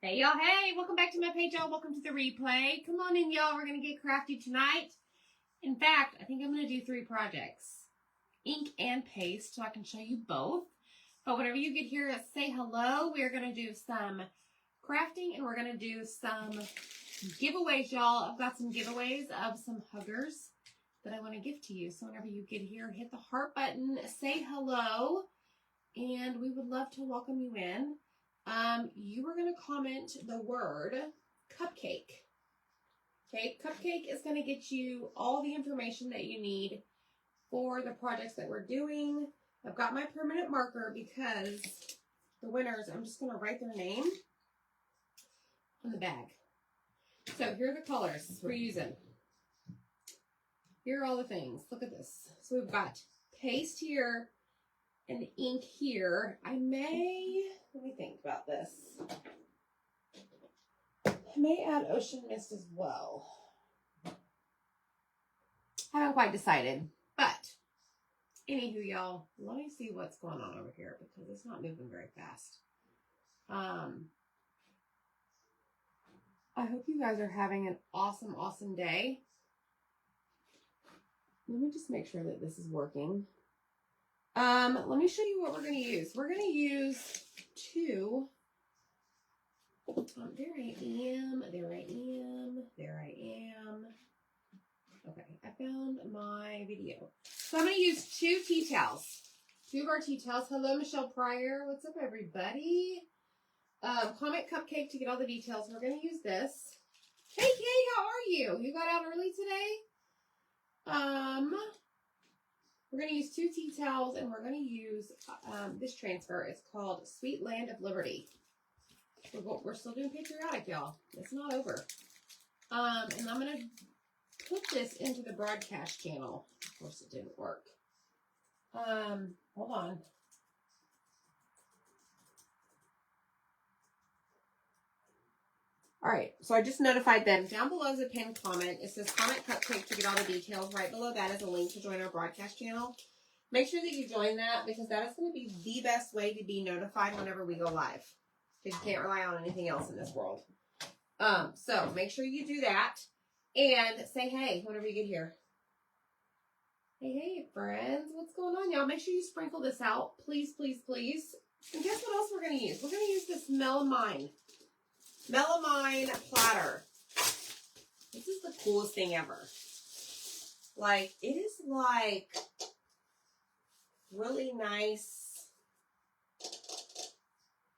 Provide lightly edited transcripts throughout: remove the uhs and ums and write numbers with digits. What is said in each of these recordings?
Hey y'all, hey, welcome back to my page, y'all. Welcome to the replay. Come on in, y'all. We're going to get crafty tonight. In fact, I think I'm going to do 3 projects. Ink and paste, so I can show you both. But whenever you get here, say hello. We're going to do some crafting and we're going to do some giveaways, y'all. I've got some giveaways of some huggers that I want to give to you. So whenever you get here, hit the heart button, say hello, and we would love to welcome you in. You are going to comment the word cupcake. Okay, cupcake is going to get you all the information that you need for the projects that we're doing. I've got my permanent marker because the winners, I'm just going to write their name on the bag. So here are the colors we're using. Here are all the things. Look at this. So we've got paste here and ink here. Let me think about this. I may add Ocean Mist as well. Haven't quite decided, but anywho, y'all, let me see what's going on over here because it's not moving very fast. I hope you guys are having an awesome, awesome day. Let me just make sure that this is working. Let me show you what we're going to use. We're going to use 2. There I am. Okay, I found my video. So I'm going to use 2 tea towels. 2 of our tea towels. Hello, Michelle Pryor. What's up, everybody? Comment cupcake to get all the details. We're going to use this. Hey, Kay, how are you? You got out early today? We're going to use 2 tea towels, and we're going to use this transfer. It's called Sweet Land of Liberty. We're still doing patriotic, y'all. It's not over. And I'm going to put this into the broadcast channel. Of course, it didn't work. Hold on. All right, so I just notified them. Down below is a pinned comment. It says comment cupcake to get all the details. Right below that is a link to join our broadcast channel. Make sure that you join that because that is going to be the best way to be notified whenever we go live. Because you can't rely on anything else in this world. So make sure you do that and say hey whenever you get here. Hey, friends, what's going on, y'all? Make sure you sprinkle this out, please, please, please. And guess what else we're going to use? We're going to use this melamine platter. This is the coolest thing ever. Like, it is like really nice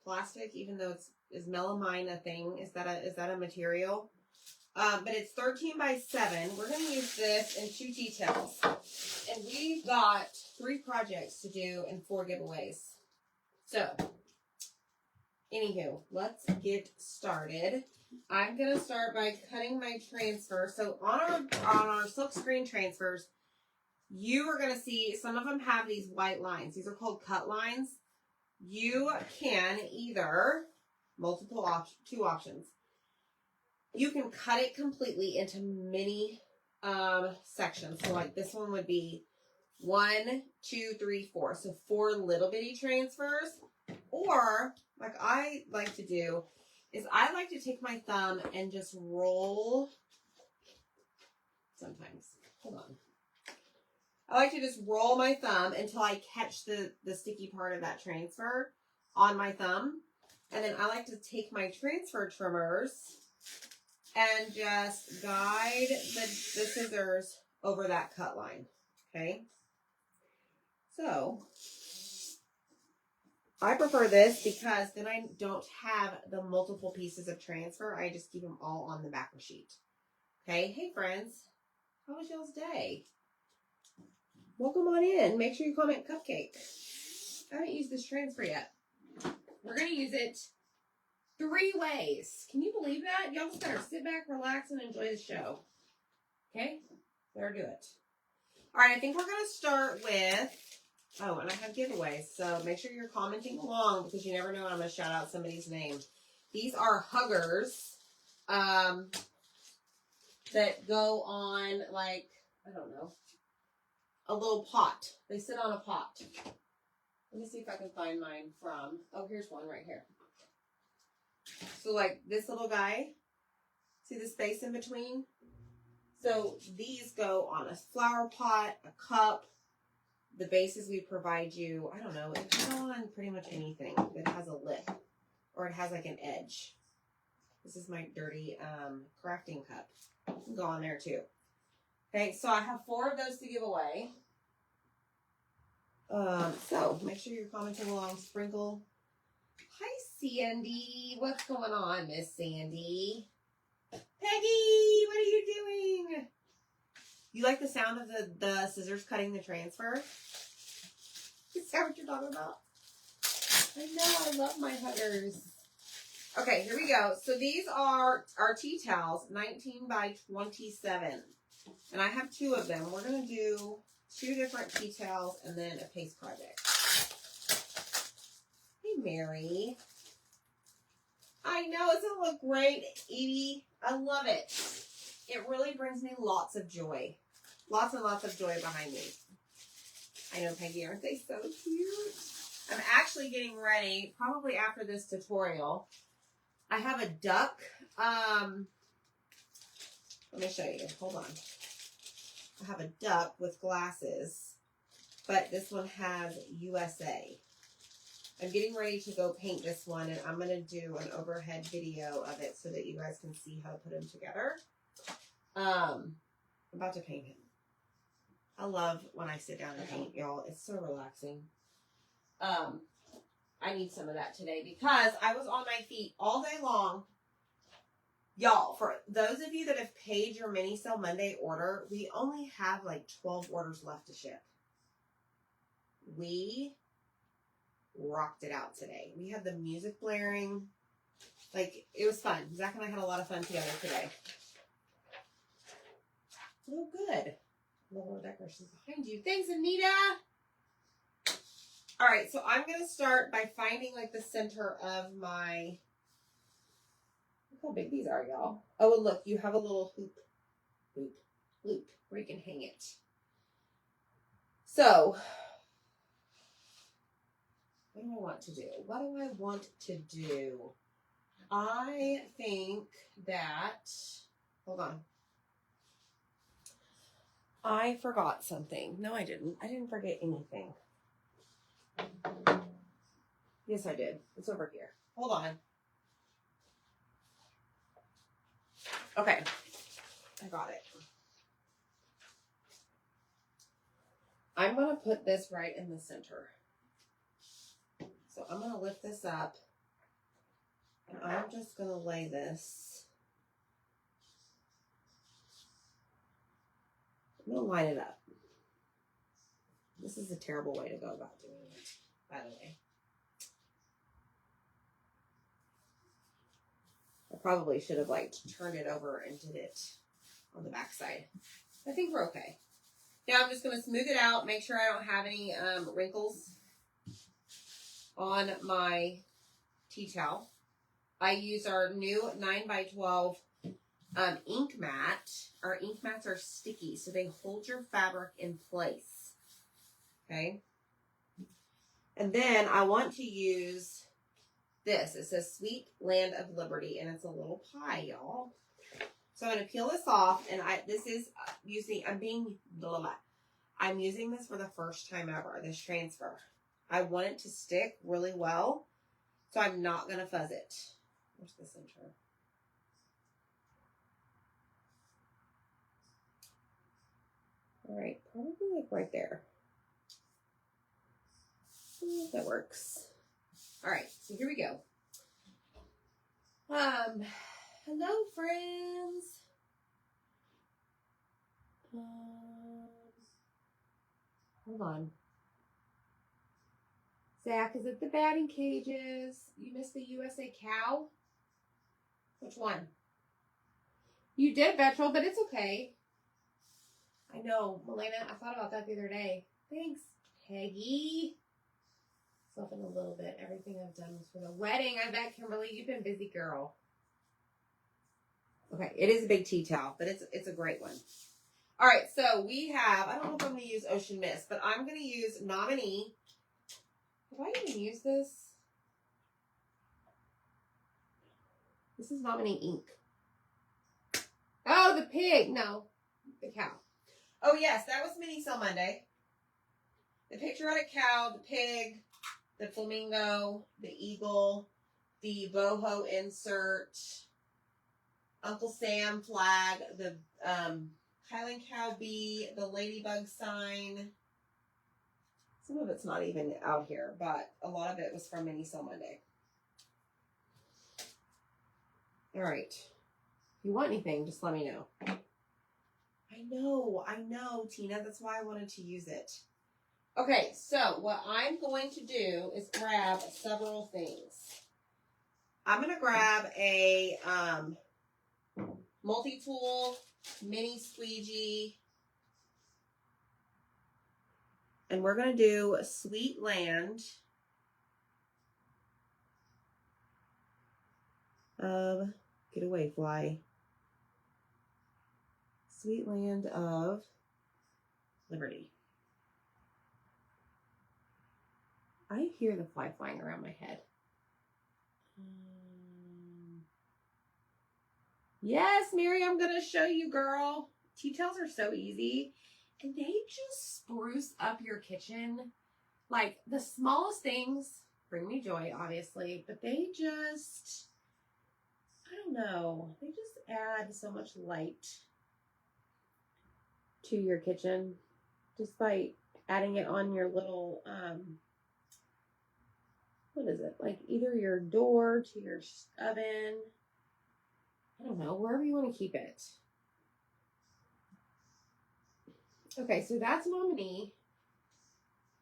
plastic, even though is melamine a thing? Is that a material? But it's 13 by 7. We're going to use this in 2 tea towels. And we've got 3 projects to do and 4 giveaways. So, anywho, let's get started. I'm going to start by cutting my transfer. So on our silk screen transfers, you are going to see some of them have these white lines. These are called cut lines. You can either, 2 options. You can cut it completely into mini sections. So like this one would be 1, 2, 3, 4. So 4 little bitty transfers. Or, like I like to do, is I like to take my thumb and just roll. Sometimes. Hold on. I like to just roll my thumb until I catch the sticky part of that transfer on my thumb. And then I like to take my transfer trimmers and just guide the scissors over that cut line. Okay? So, I prefer this because then I don't have the multiple pieces of transfer. I just keep them all on the backer sheet. Okay? Hey, friends. How was y'all's day? Welcome on in. Make sure you comment cupcake. I haven't used this transfer yet. We're going to use it 3 ways. Can you believe that? Y'all just better sit back, relax, and enjoy the show. Okay? Better do it. All right, I think we're going to start with... Oh, and I have giveaways, so make sure you're commenting along because you never know when I'm going to shout out somebody's name. These are huggers that go on, like, I don't know, a little pot. They sit on a pot. Let me see if I can find mine from... Oh, here's one right here. So like this little guy, see the space in between? So these go on a flower pot, a cup. The bases we provide you, I don't know, it can go on pretty much anything that has a lip or it has like an edge. This is my dirty crafting cup. It can go on there too. Okay, so I have 4 of those to give away. So make sure you're commenting along, sprinkle. Hi, Sandy. What's going on, Miss Sandy? Peggy, what are you doing? You like the sound of the scissors cutting the transfer? Is that what you're talking about? I know, I love my huggers. Okay, here we go. So these are our tea towels, 19 by 27. And I have 2 of them. We're going to do 2 different tea towels and then a paste project. Hey, Mary. I know, doesn't it look great, Evie? I love it. It really brings me lots of joy. Lots and lots of joy behind me. I know, Peggy, aren't they so cute? I'm actually getting ready, probably after this tutorial. I have a duck. Let me show you. Hold on. I have a duck with glasses, but this one has USA. I'm getting ready to go paint this one, and I'm going to do an overhead video of it so that you guys can see how to put them together. I'm about to paint him. I love when I sit down and paint, y'all. It's so relaxing. I need some of that today because I was on my feet all day long. Y'all, for those of you that have paid your Mini Sale Monday order, we only have like 12 orders left to ship. We rocked it out today. We had the music blaring. Like, it was fun. Zach and I had a lot of fun together today. Oh, good. Little decorations behind you. Thanks, Anita. All right, so I'm going to start by finding like the center of my, look how big these are, y'all. Oh, and look, you have a little hoop where you can hang it. So, what do I want to do? What do I want to do? I think that, hold on. I forgot something. No, I didn't. I didn't forget anything. Yes, I did. It's over here. Hold on. Okay. I got it. I'm going to put this right in the center. So I'm going to lift this up. And I'm just going to lay this. I'm going to line it up. This is a terrible way to go about doing it, by the way. I probably should have like turned it over and did it on the back side. I think we're okay. Now I'm just going to smooth it out, make sure I don't have any wrinkles on my tea towel. I use our new 9x12 ink mat. Our ink mats are sticky, so they hold your fabric in place. Okay. And then I want to use this. It says Sweet Land of Liberty, and it's a little pie, y'all. So I'm going to peel this off, and I'm using this for the first time ever, this transfer. I want it to stick really well, so I'm not going to fuzz it. Where's the center? All right, probably like right there. That works. All right, so here we go. Hello, friends. Hold on. Zach, is it the batting cages? You missed the USA cow? Which one? You did, Betrel, but it's okay. I know, Melena, I thought about that the other day. Thanks, Peggy. Soften a little bit. Everything I've done was for the wedding. I bet, Kimberly, you've been busy, girl. Okay, it is a big tea towel, but it's a great one. All right, so we have, I don't know if I'm going to use Ocean Mist, but I'm going to use Nominee. Have I even used this? This is not any ink. Oh, the pig. No, the cow. Oh, yes, that was Mini Sale Monday. The patriotic cow, the pig, the flamingo, the eagle, the boho insert, Uncle Sam flag, the Highland cow bee, the ladybug sign. Some of it's not even out here, but a lot of it was from Mini Sale Monday. All right. If you want anything, just let me know. I know, Tina. That's why I wanted to use it. Okay, so what I'm going to do is grab several things. I'm going to grab a multi-tool mini squeegee. And we're going to do Sweet Land of, get away, fly. Sweet Land of Liberty. I hear the fly flying around my head. Yes, Mary, I'm going to show you, girl. Tea towels are so easy. And they just spruce up your kitchen. Like, the smallest things bring me joy, obviously. But they just, I don't know. They just add so much light to your kitchen. Just by adding it on your little, what is it? Like, either your door to your oven. I don't know, wherever you want to keep it. Okay, so that's Momini.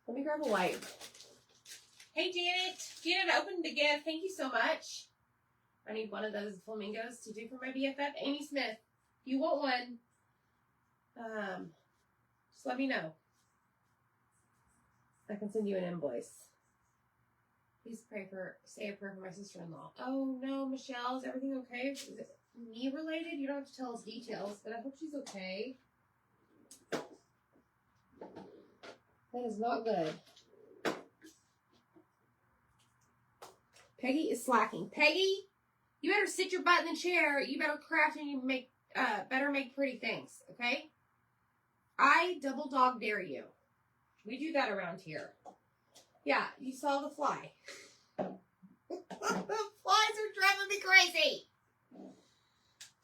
Let me grab a wipe. Hey, Janet. Janet opened the gift. Thank you so much. I need one of those flamingos to do for my BFF, Amy Smith. If you want one, just let me know. I can send you an invoice. Please say a prayer for my sister-in-law. Oh, no, Michelle. Is everything okay? Is it knee related? You don't have to tell us details, but I hope she's okay. That is not good. Peggy is slacking. Peggy, you better sit your butt in the chair. You better craft and you better make pretty things, okay? I double dog dare you. We do that around here. Yeah, you saw the fly. The flies are driving me crazy.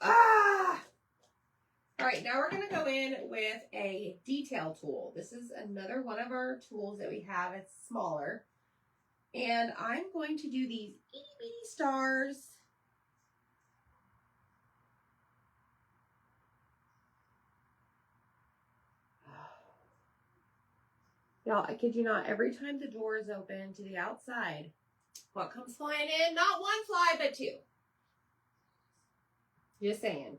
Ah! All right, now we're going to go in with a detail tool. This is another one of our tools that we have. It's smaller. And I'm going to do these itty bitty stars. Y'all, I kid you not, every time the door is open to the outside, what comes flying in? Not one fly, but two. Just saying.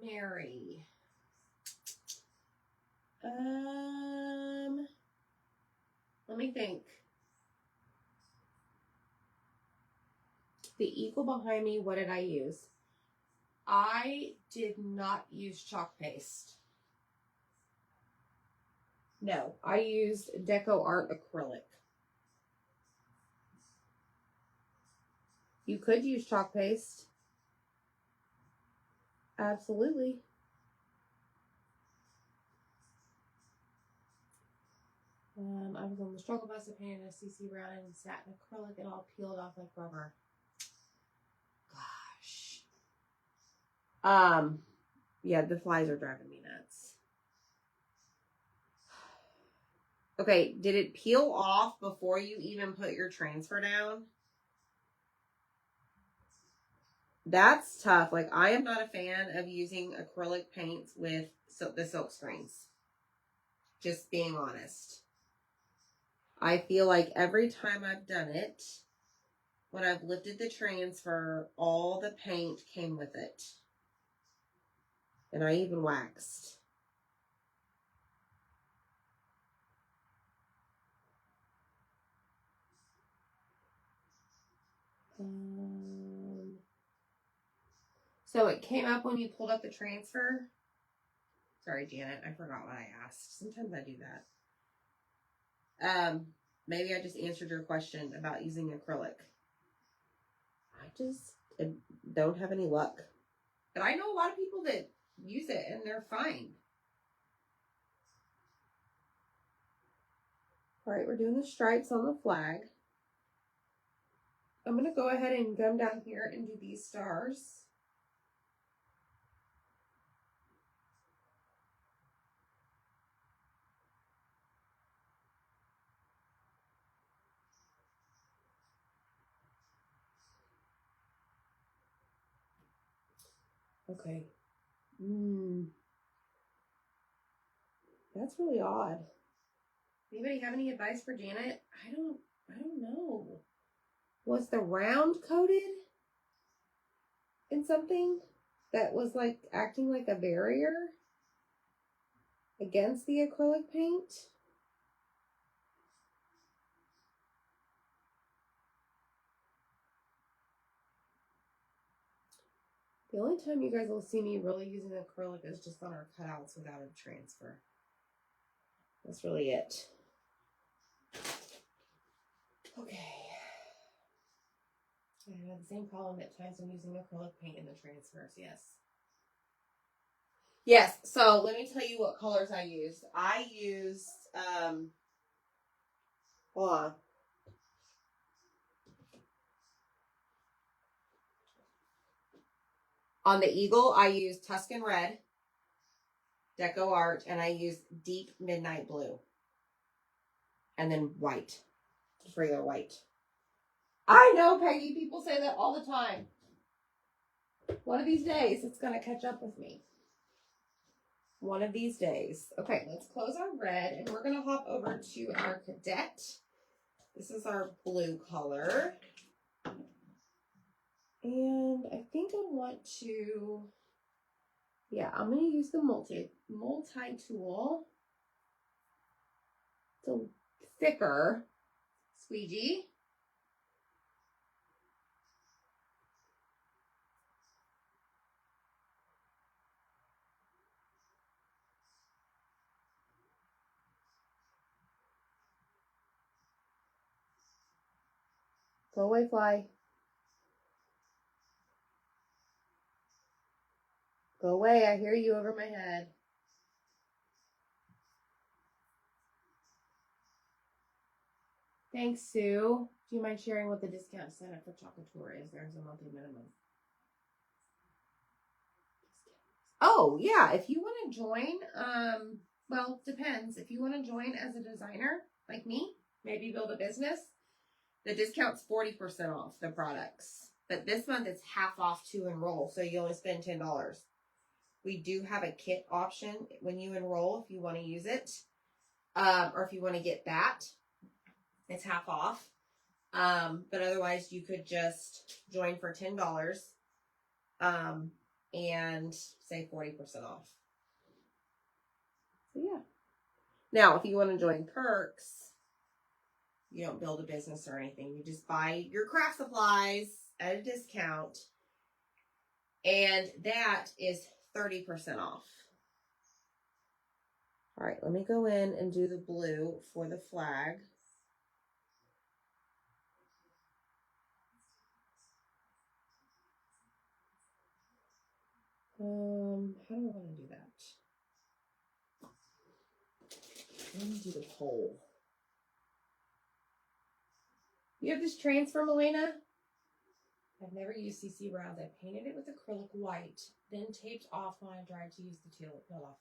Mary. Let me think. The eagle behind me, what did I use? I did not use chalk paste. No, I used Deco Art acrylic. You could use chalk paste. Absolutely. I was on the struggle bus of painting a CC Brown and satin acrylic. It all peeled off like rubber. Gosh. Yeah, the flies are driving me nuts. Okay, did it peel off before you even put your transfer down? That's tough. Like, I am not a fan of using acrylic paints with the silk screens. Just being honest. I feel like every time I've done it, when I've lifted the transfer, all the paint came with it. And I even waxed. So it came up when you pulled up the transfer. Sorry, Janet, I forgot what I asked. Sometimes I do that. maybe I just answered your question about using acrylic. I just don't have any luck. But I know a lot of people that use it and they're fine. All right, we're doing the stripes on the flag. I'm going to go ahead and come down here and do these stars. Okay. That's really odd. Anybody have any advice for Janet? I don't know. Was the round coated in something that was like acting like a barrier against the acrylic paint? The only time you guys will see me really using acrylic is just on our cutouts without a transfer. That's really it. Okay. I have the same problem at times when using acrylic paint in the transfers, yes. Yes, so let me tell you what colors I used. I used, hold on. On the Eagle, I used Tuscan Red, Deco Art, and I used Deep Midnight Blue. And then white, just regular white. I know, Peggy, people say that all the time. One of these days, it's going to catch up with me. One of these days. Okay, let's close our red, and we're going to hop over to our Cadet. This is our blue color. And I think I want to, yeah, I'm going to use the multi-tool. It's a thicker squeegee. Go away, fly. Go away, I hear you over my head. Thanks, Sue. Do you mind sharing what the discount sign up for Chocolate Tour is? There's a monthly minimum. Oh, yeah, if you want to join, well, depends. If you want to join as a designer, like me, maybe build a business, the discount's 40% off the products. But this month it's half off to enroll, so you only spend $10. We do have a kit option when you enroll if you want to use it, or if you want to get that, it's half off. But otherwise you could just join for $10 and say 40% off. So yeah. Now, if you want to join Perks, you don't build a business or anything. You just buy your craft supplies at a discount, and that is 30% off. All right, let me go in and do the blue for the flag. How do I want to do that? Let me do the pole. You have this transfer, Melena? I've never used CC rounds. I painted it with acrylic white, then taped off when I dried to use the peel off.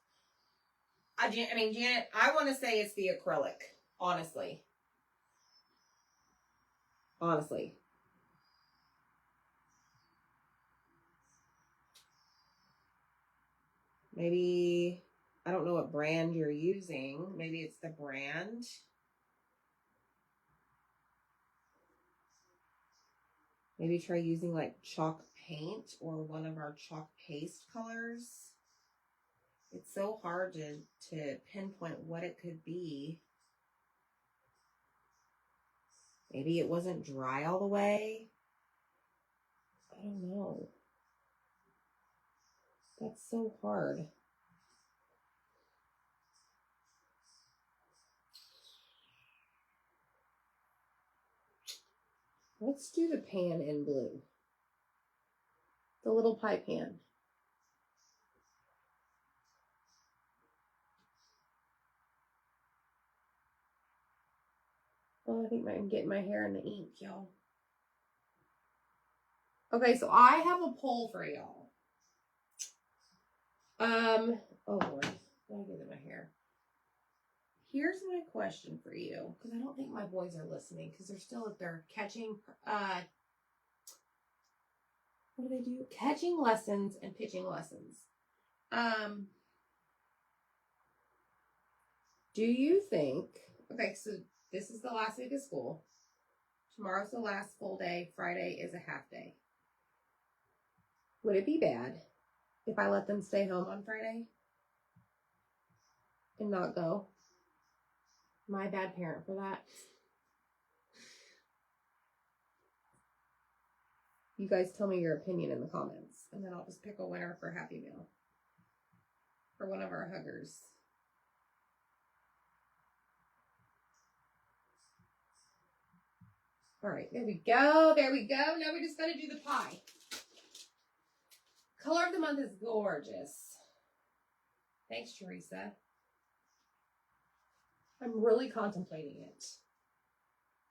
I mean, Janet, I want to say it's the acrylic, honestly. Honestly. Maybe, I don't know what brand you're using. Maybe it's the brand. Maybe try using like chalk paint or one of our chalk paste colors. It's so hard to pinpoint what it could be. Maybe it wasn't dry all the way. I don't know. That's so hard. Let's do the pan in blue. The little pie pan. Oh, I think I'm getting my hair in the ink, y'all. Okay, so I have a poll for y'all. Oh Lord, let me get in my hair. Here's my question for you, because I don't think my boys are listening, because they're still at their catching, what do they do? Catching lessons and pitching lessons. Do you think, okay, so this is the last week of school. Tomorrow's the last full day. Friday is a half day. Would it be bad if I let them stay home on Friday and not go? Am I a bad parent for that? You guys tell me your opinion in the comments, and then I'll just pick a winner for Happy Meal for one of our huggers. All right, there we go. There we go. Now we just got to do the pie. Color of the month is gorgeous. Thanks, Teresa. I'm really contemplating it.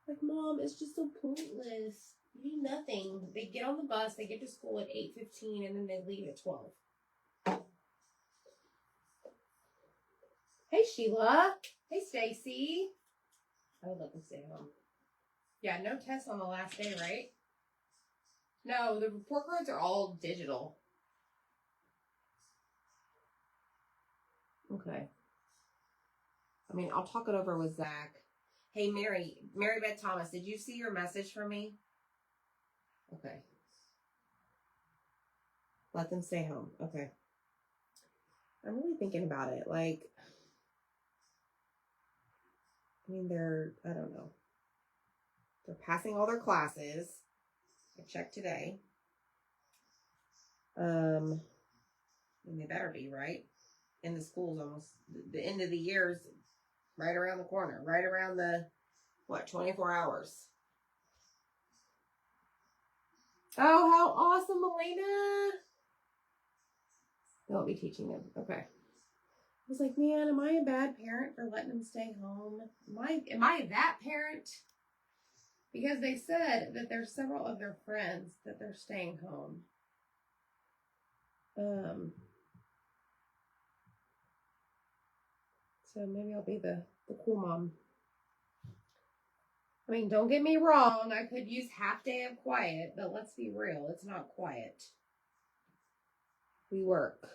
Like, Mom, it's just so pointless. You do nothing. They get on the bus, they get to school at 8:15, and then they leave at 12. Hey, Sheila. Hey, Stacy. I would let them stay home. Yeah, no tests on the last day, right? No, the report cards are all digital. Okay. I mean, I'll talk it over with Zach. Hey, Mary Beth Thomas, did you see your message from me? Okay. Let them stay home. Okay. I'm really thinking about it. Like, I mean, I don't know. They're passing all their classes. I checked today. And they better be, right? In the schools almost. The end of the year's right around the corner. Right around the, 24 hours. Oh, how awesome, Melina. They won't be teaching them. Okay. I was like, man, am I a bad parent for letting them stay home? Am I that parent? Because they said that there's several of their friends that they're staying home. So maybe I'll be the cool mom. I mean, don't get me wrong. I could use half day of quiet, but let's be real. It's not quiet. We work.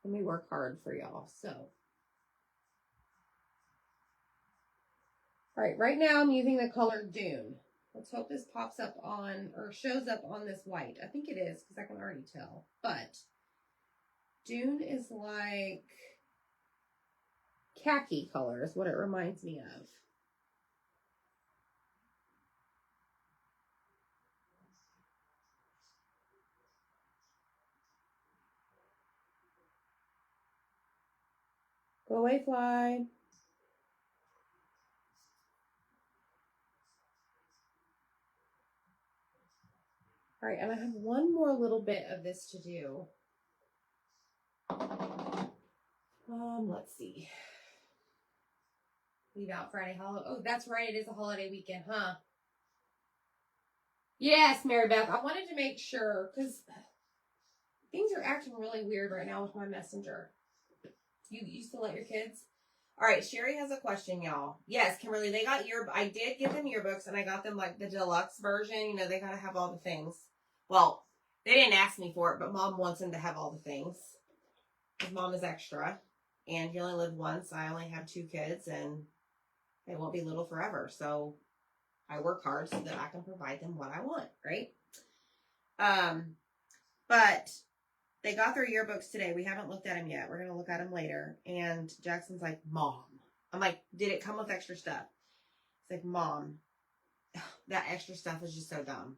And we work hard for y'all, so. All right, right now I'm using the color Dune. Let's hope this pops up on, or shows up on this white. I think it is, because I can already tell. But Dune is like khaki color is what it reminds me of. Go away, fly. All right, and I have one more little bit of this to do. Let's see. Leave out Friday holiday. Oh, that's right. It is a holiday weekend, huh? Yes, Mary Beth. I wanted to make sure because things are acting really weird right now with my messenger. You used to let your kids? All right, Sherry has a question, y'all. Yes, Kimberly, they got I did give them yearbooks, and I got them like the deluxe version. You know, they got to have all the things. Well, they didn't ask me for it, but Mom wants them to have all the things. Because Mom is extra, and you only live once. I only have 2 kids, and they won't be little forever. So I work hard so that I can provide them what I want, right? But they got their yearbooks today. We haven't looked at them yet. We're going to look at them later. And Jackson's like, Mom. I'm like, did it come with extra stuff? It's like, Mom, that extra stuff is just so dumb.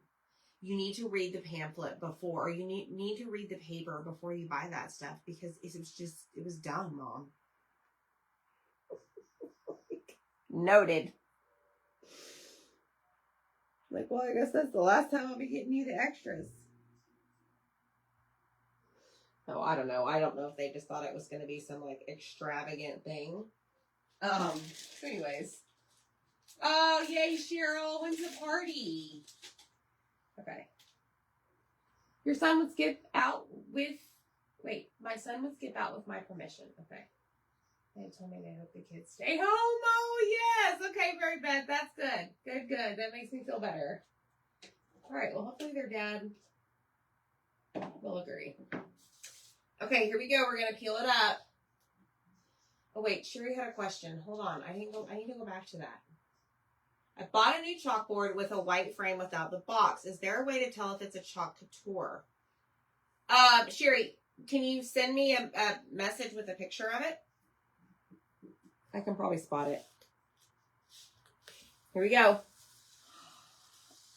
You need to read the pamphlet before, or you need to read the paper before you buy that stuff because it was dumb, Mom. Noted. Like, well, I guess that's the last time I'll be getting you the extras. Oh, I don't know. I don't know if they just thought it was going to be some like extravagant thing. So anyways. Oh, yay, Cheryl. When's the party? Okay. Your son would skip out with, wait, my son would skip out with my permission. Okay. They told me they hope the kids stay home. Oh, yes. Okay, very bad. That's good. Good, good. That makes me feel better. All right. Well, hopefully their dad will agree. Okay, here we go. We're going to peel it up. Oh, wait. Sherry had a question. Hold on. I need to go back to that. I bought a new chalkboard with a white frame without the box. Is there a way to tell if it's a chalk couture? Sherry, can you send me a message with a picture of it? I can probably spot it. Here we go.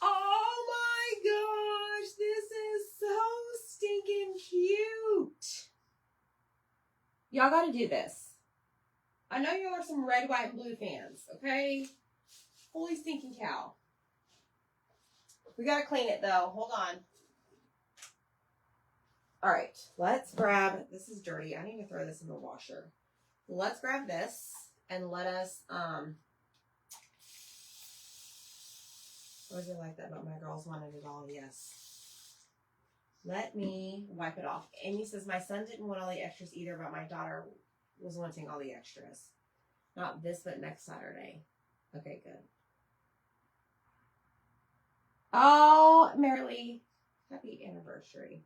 Oh my gosh, this is so stinking cute. Y'all gotta do this. I know y'all are some red, white, and blue fans, okay? Holy stinking cow. We gotta clean it though. Hold on. All right, let's grab, this is dirty. I need to throw this in the washer. Let's grab this and let us, what did you like that about my girls wanted it all? Yes. Let me wipe it off. Amy says, my son didn't want all the extras either, but my daughter was wanting all the extras. Not this, but next Saturday. Okay, good. Oh, Marilee, happy anniversary.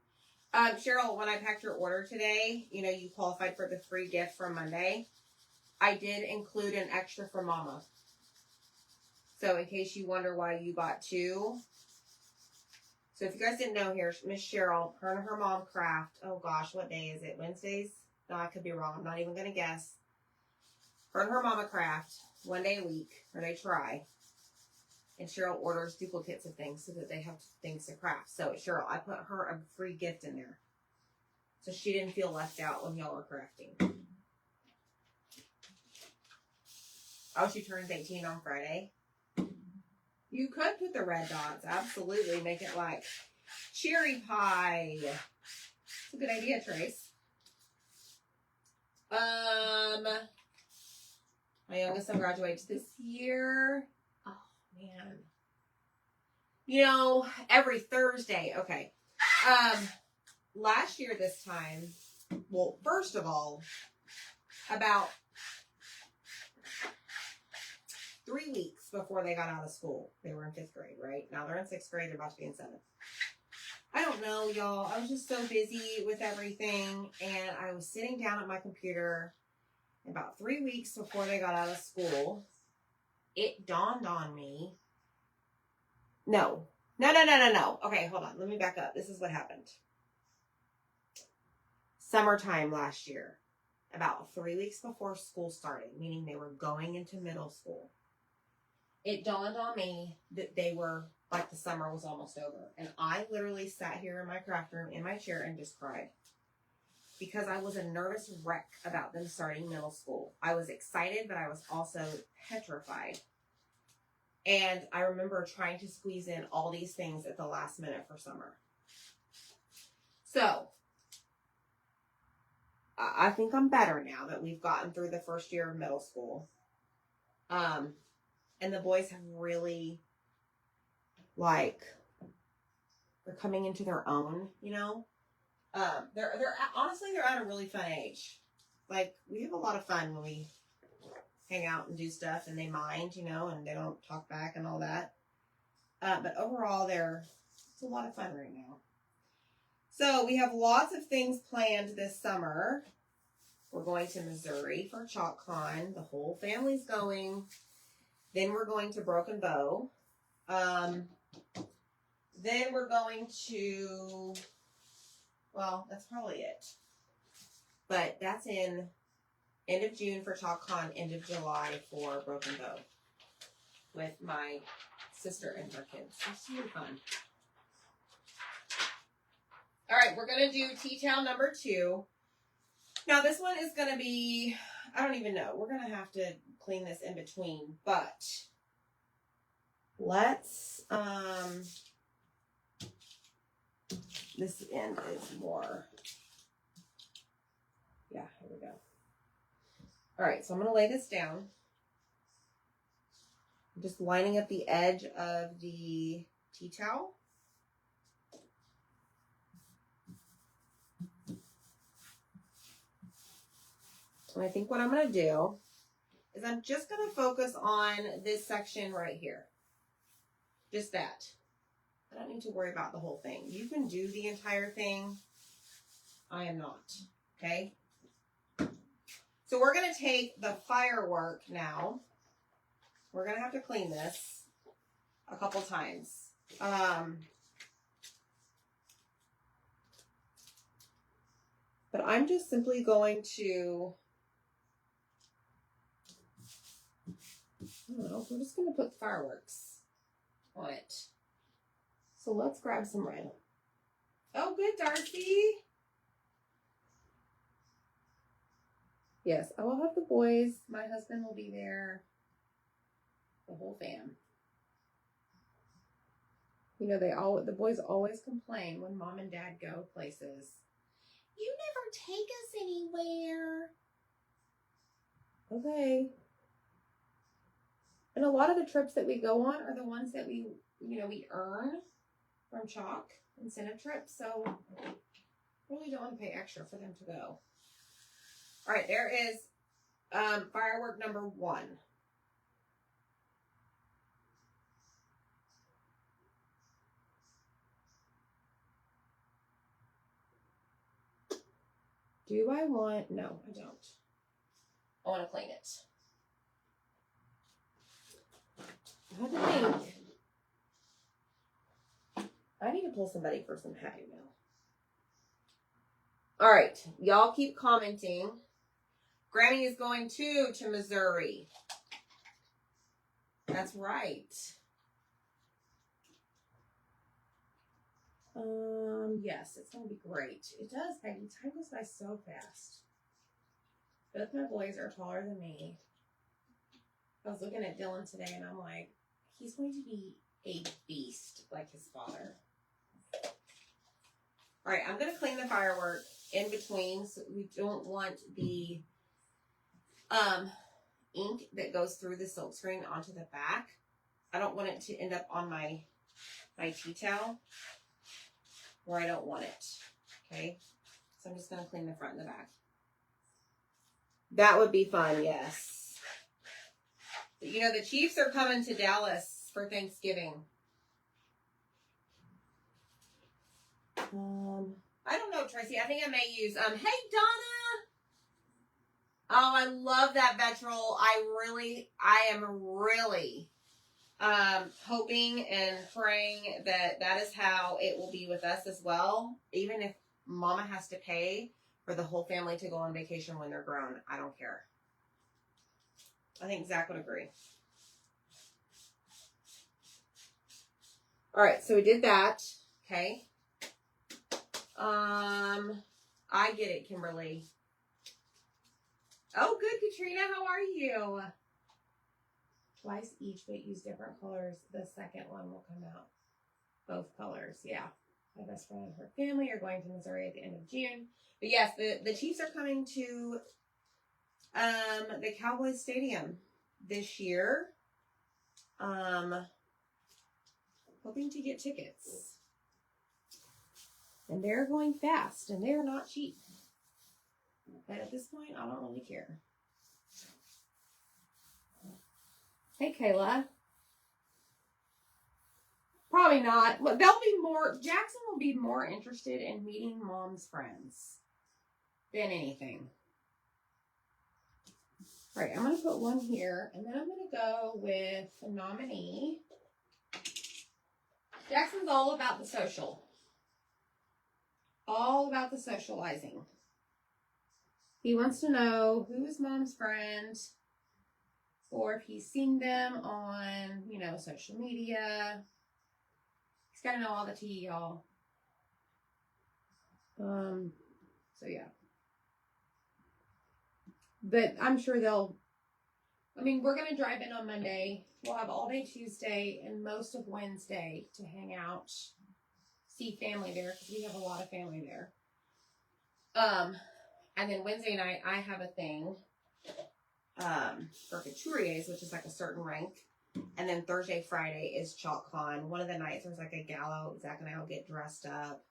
Cheryl, when I packed your order today, you know, you qualified for the free gift from Monday. I did include an extra for Mama. So in case you wonder why you got two. So if you guys didn't know here, Miss Cheryl, her and her mom craft. Oh gosh, what day is it? Wednesdays? No, I could be wrong. I'm not even going to guess. Her and her mama craft one day a week, or they try. And Cheryl orders duplicates of things so that they have things to craft. So Cheryl, I put her a free gift in there. So she didn't feel left out when y'all were crafting. Oh, she turns 18 on Friday. You could put the red dots. Absolutely. Make it like cherry pie. It's a good idea, Trace. My youngest son graduates this year. Oh, man. You know, every Thursday. Okay. Last year this time, well, first of all, about 3 weeks before they got out of school, they were in 5th grade, right? Now they're in 6th grade, they're about to be in 7th. I don't know, y'all. I was just so busy with everything, and I was sitting down at my computer about 3 weeks before they got out of school. It dawned on me. No. Okay, hold on. Let me back up. This is what happened. Summertime last year, about 3 weeks before school started, meaning they were going into middle school. It dawned on me that they were, like, the summer was almost over. And I literally sat here in my craft room in my chair and just cried. Because I was a nervous wreck about them starting middle school. I was excited, but I was also petrified. And I remember trying to squeeze in all these things at the last minute for summer. So, I think I'm better now that we've gotten through the first year of middle school. And the boys have really, like, they're coming into their own, you know? They're honestly, they're at a really fun age. Like, we have a lot of fun when we hang out and do stuff, and they mind, you know, and they don't talk back and all that. But overall, it's a lot of fun right now. So we have lots of things planned this summer. We're going to Missouri for ChalkCon. The whole family's going. Then we're going to Broken Bow. Then we're going to, well, that's probably it. But that's in end of June for ChalkCon, end of July for Broken Bow with my sister and her kids. It's really fun. All right, we're going to do Tea-Towel number 2. Now, this one is going to be, I don't even know. We're going to have to clean this in between, but let's This end is more. Yeah, here we go. All right, so I'm going to lay this down. I'm just lining up the edge of the tea towel. And I think what I'm going to do is I'm just going to focus on this section right here. Just that. I don't need to worry about the whole thing. You can do the entire thing. I am not. Okay? So we're going to take the firework now. We're going to have to clean this a couple times. But I'm just simply going to, I don't know, we're just going to put fireworks on it. So let's grab some red. Oh, good, Darcy. Yes, I will have the boys. My husband will be there. The whole fam. You know, the boys always complain when mom and dad go places. You never take us anywhere. Okay. And a lot of the trips that we go on are the ones that we earn from Chalk incentive trips. So really don't want to pay extra for them to go. All right, there is firework number 1. Do I want, no, I don't. I want to clean it. I had to think. I need to pull somebody for some happy mail. All right, y'all keep commenting. Grammy is going to Missouri. That's right. Yes, it's gonna be great. It does, Peggy. Time goes by so fast. Both my boys are taller than me. I was looking at Dylan today and I'm like, he's going to be a beast like his father. All right, I'm gonna clean the firework in between, so we don't want the ink that goes through the silk screen onto the back. I don't want it to end up on my tea towel where I don't want it. Okay, so I'm just gonna clean the front and the back. That would be fun, yes. But, you know, the Chiefs are coming to Dallas for Thanksgiving. I don't know, Tracy. I think I may use, hey, Donna. Oh, I love that Vetrol. I am really hoping and praying that is how it will be with us as well. Even if Mama has to pay for the whole family to go on vacation when they're grown, I don't care. I think Zach would agree. All right, so we did that. Okay. I get it, Kimberly. Oh, good, Katrina. How are you? Twice each, but use different colors. The second one will come out. Both colors, yeah. My best friend and her family are going to Missouri at the end of June. But yes, the Chiefs are coming to the Cowboys Stadium this year. Hoping to get tickets. And they're going fast, and they're not cheap. But at this point, I don't really care. Hey, Kayla. Probably not. They'll be more, Jackson will be more interested in meeting Mom's friends than anything. All right, I'm going to put one here, and then I'm going to go with a nominee. Jackson's all about the social. All about the socializing. He wants to know who is Mom's friend, or if he's seen them on, social media. He's got to know all the tea, y'all. So yeah. But I'm sure they'll I mean, we're going to drive in on Monday. We'll have all day Tuesday and most of Wednesday to hang out, see family there, because we have a lot of family there. And then Wednesday night, I have a thing for couturiers, which is like a certain rank. And then Thursday, Friday is Chalk Con. One of the nights there's like a gala. Zach and I will get dressed up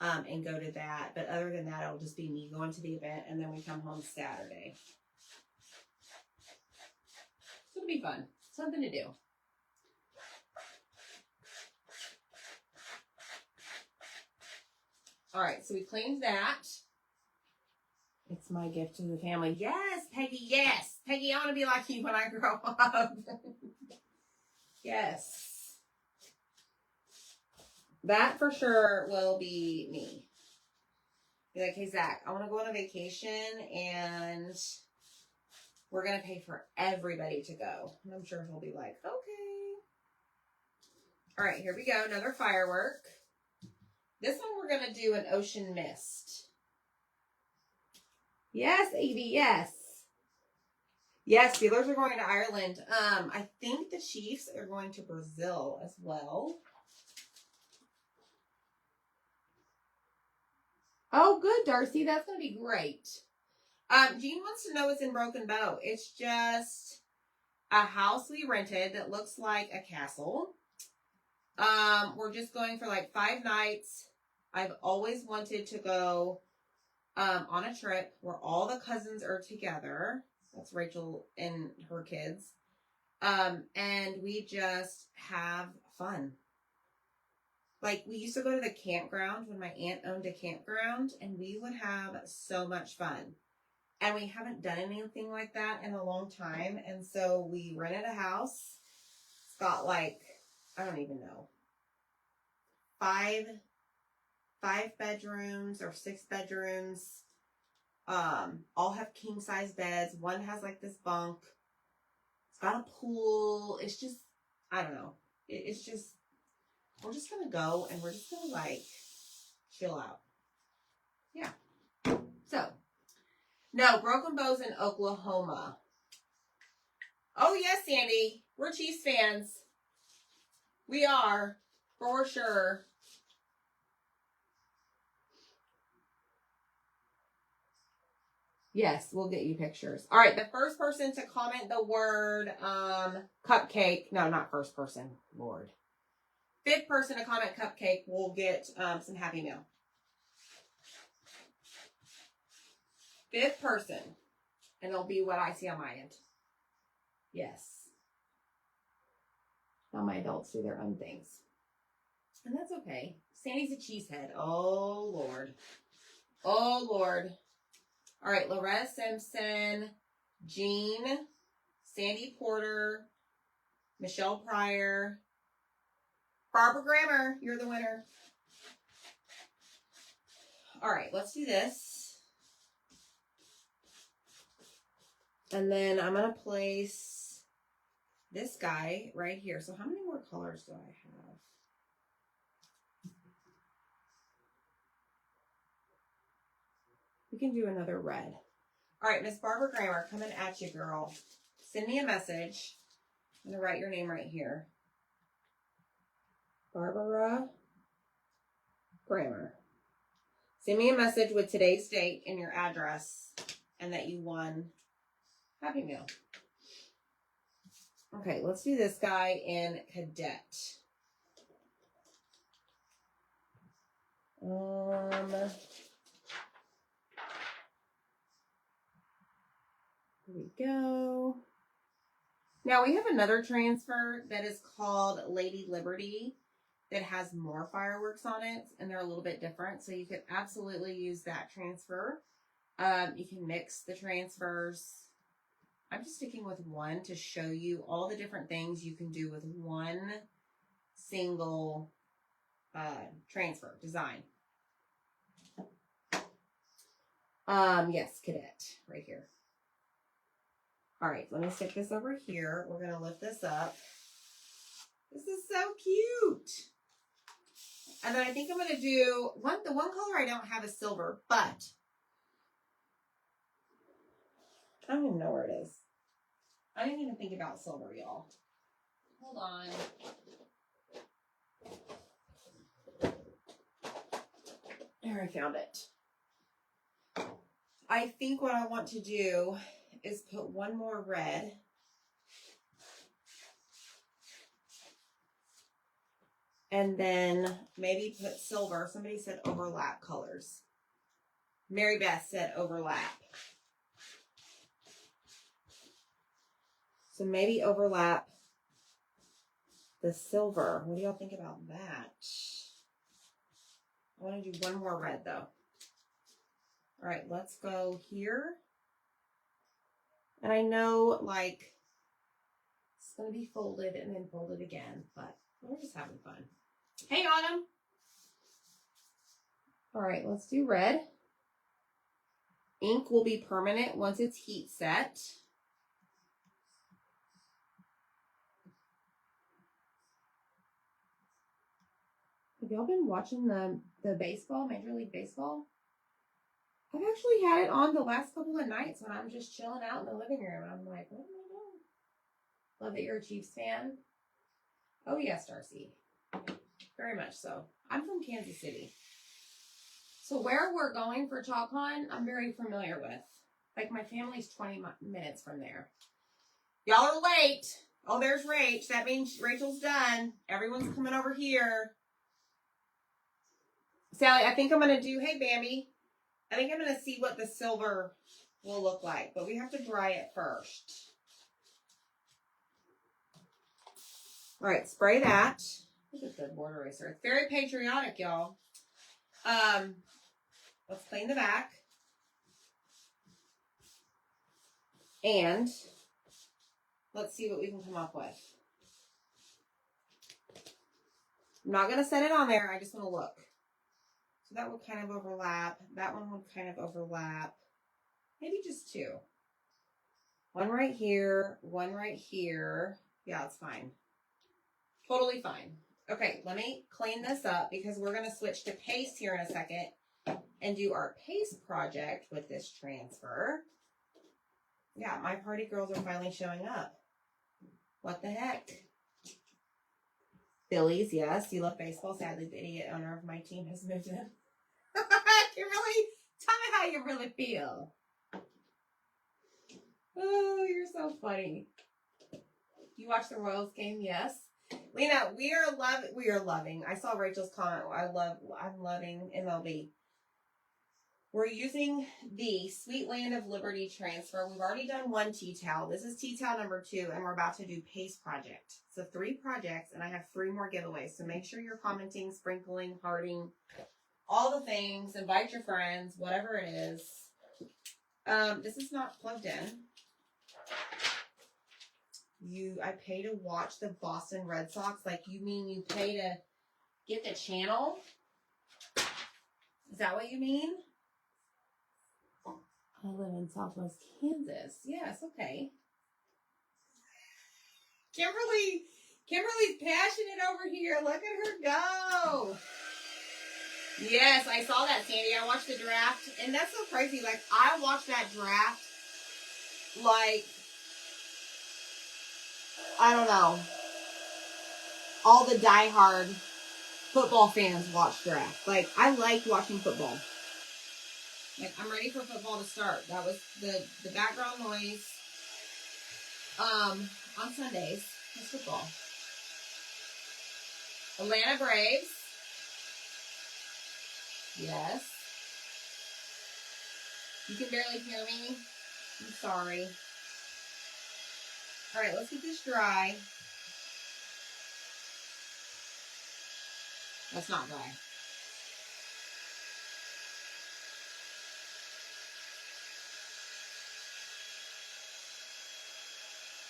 and go to that. But other than that, it'll just be me going to the event, and then we come home Saturday. So it'll be fun. Something to do. All right, so we cleaned that. It's my gift to the family. Yes, Peggy, yes. Peggy, I want to be like you when I grow up. Yes. That for sure will be me. Be like, hey, Zach, I want to go on a vacation, and we're going to pay for everybody to go. And I'm sure he'll be like, okay. All right, here we go. Another firework. This one we're going to do an ocean mist. Yes, Evie, yes. Yes, Steelers are going to Ireland. I think the Chiefs are going to Brazil as well. Oh, good, Darcy. That's going to be great. Jean wants to know what's in Broken Bow. It's just a house we rented that looks like a castle. We're just going for like 5 nights. I've always wanted to go on a trip where all the cousins are together. That's Rachel and her kids. And we just have fun. Like, we used to go to the campground when my aunt owned a campground, and we would have so much fun. And we haven't done anything like that in a long time. And so we rented a house. It's got like, I don't even know, 5 bedrooms or 6 bedrooms. All have king size beds. One has like this bunk. It's got a pool. It's just, I don't know. It's just, we're just gonna go and we're just gonna like chill out. Yeah. So, no, Broken Bow's in Oklahoma. Oh yes, Sandy. We're Chiefs fans. We are, for sure. Yes, we'll get you pictures. All right, the first person to comment the word cupcake. No, not first person. Lord. 5th person to comment cupcake will get some Happy Meal. 5th person. And it'll be what I see on my end. Yes. Now my adults do their own things. And that's okay. Sandy's a cheesehead. Oh, Lord. Oh, Lord. All right, Loretta Simpson, Jean, Sandy Porter, Michelle Pryor, Barbara Grammer, you're the winner. All right, let's do this. And then I'm going to place this guy right here. So how many more colors do I have? We can do another red. All right, Miss Barbara Grammer, coming at you, girl. Send me a message. I'm going to write your name right here. Barbara Grammer. Send me a message with today's date and your address and that you won Happy Meal. Okay, let's do this guy in Cadet. Here we go. Now we have another transfer that is called Lady Liberty that has more fireworks on it, and they're a little bit different. So you could absolutely use that transfer. You can mix the transfers. I'm just sticking with one to show you all the different things you can do with one single transfer design. Yes, Cadet, right here. All right, let me stick this over here. We're going to lift this up. This is so cute. And then I think I'm going to do, the one color I don't have is silver, but I don't even know where it is. I didn't even think about silver, y'all. Hold on. There, I found it. I think what I want to do is put one more red. And then maybe put silver. Somebody said overlap colors. Mary Beth said overlap. So maybe overlap the silver. What do y'all think about that? I want to do one more red though. All right, let's go here. And I know like it's going to be folded and then folded again, but we're just having fun. Hey, Autumn. All right, let's do red. Ink will be permanent once it's heat set. Have y'all been watching the baseball, Major League Baseball? I've actually had it on the last couple of nights when I'm just chilling out in the living room. I'm like, what am I doing? Love that you're a Chiefs fan. Oh, yes, Darcy. Very much so. I'm from Kansas City. So where we're going for ChalkCon, I'm very familiar with. Like, my family's 20 minutes from there. Y'all are late. Oh, there's Rach. That means Rachel's done. Everyone's coming over here. Sally, I think I'm going to do, hey, Bambi. I think I'm going to see what the silver will look like, but we have to dry it first. All right, spray that. Look at the board eraser. It's very patriotic, y'all. Let's clean the back. And let's see what we can come up with. I'm not going to set it on there. I just want to look. So that would kind of overlap. That one would kind of overlap. Maybe just two. One right here. One right here. Yeah, it's fine. Totally fine. Okay, let me clean this up because we're going to switch to paste here in a second and do our paste project with this transfer. Yeah, my party girls are finally showing up. What the heck? Phillies, yes. You love baseball. Sadly, the idiot owner of my team has moved in. Kimberly, tell me how you really feel. Oh, you're so funny. You watch the Royals game? Yes. Lena, we are loving. I saw Rachel's comment. I'm loving MLB. We're using the Sweet Land of Liberty transfer. We've already done one tea towel. This is tea towel number 2, and we're about to do paste project. So 3 projects, and I have 3 more giveaways. So make sure you're commenting, sprinkling, hearting, all the things. Invite your friends, whatever it is. This is not plugged in. I pay to watch the Boston Red Sox? Like, you mean you pay to get the channel? Is that what you mean? I live in Southwest Kansas. Yes, okay. Kimberly's passionate over here. Look at her go. Yes, I saw that, Sandy. I watched the draft, and that's so crazy. Like, I watched that draft, like, I don't know. All the diehard football fans watch draft. Like, I like watching football. Like, I'm ready for football to start. That was the background noise. On Sundays, it's football. Atlanta Braves. Yes. You can barely hear me. I'm sorry. All right, let's get this dry. That's not dry.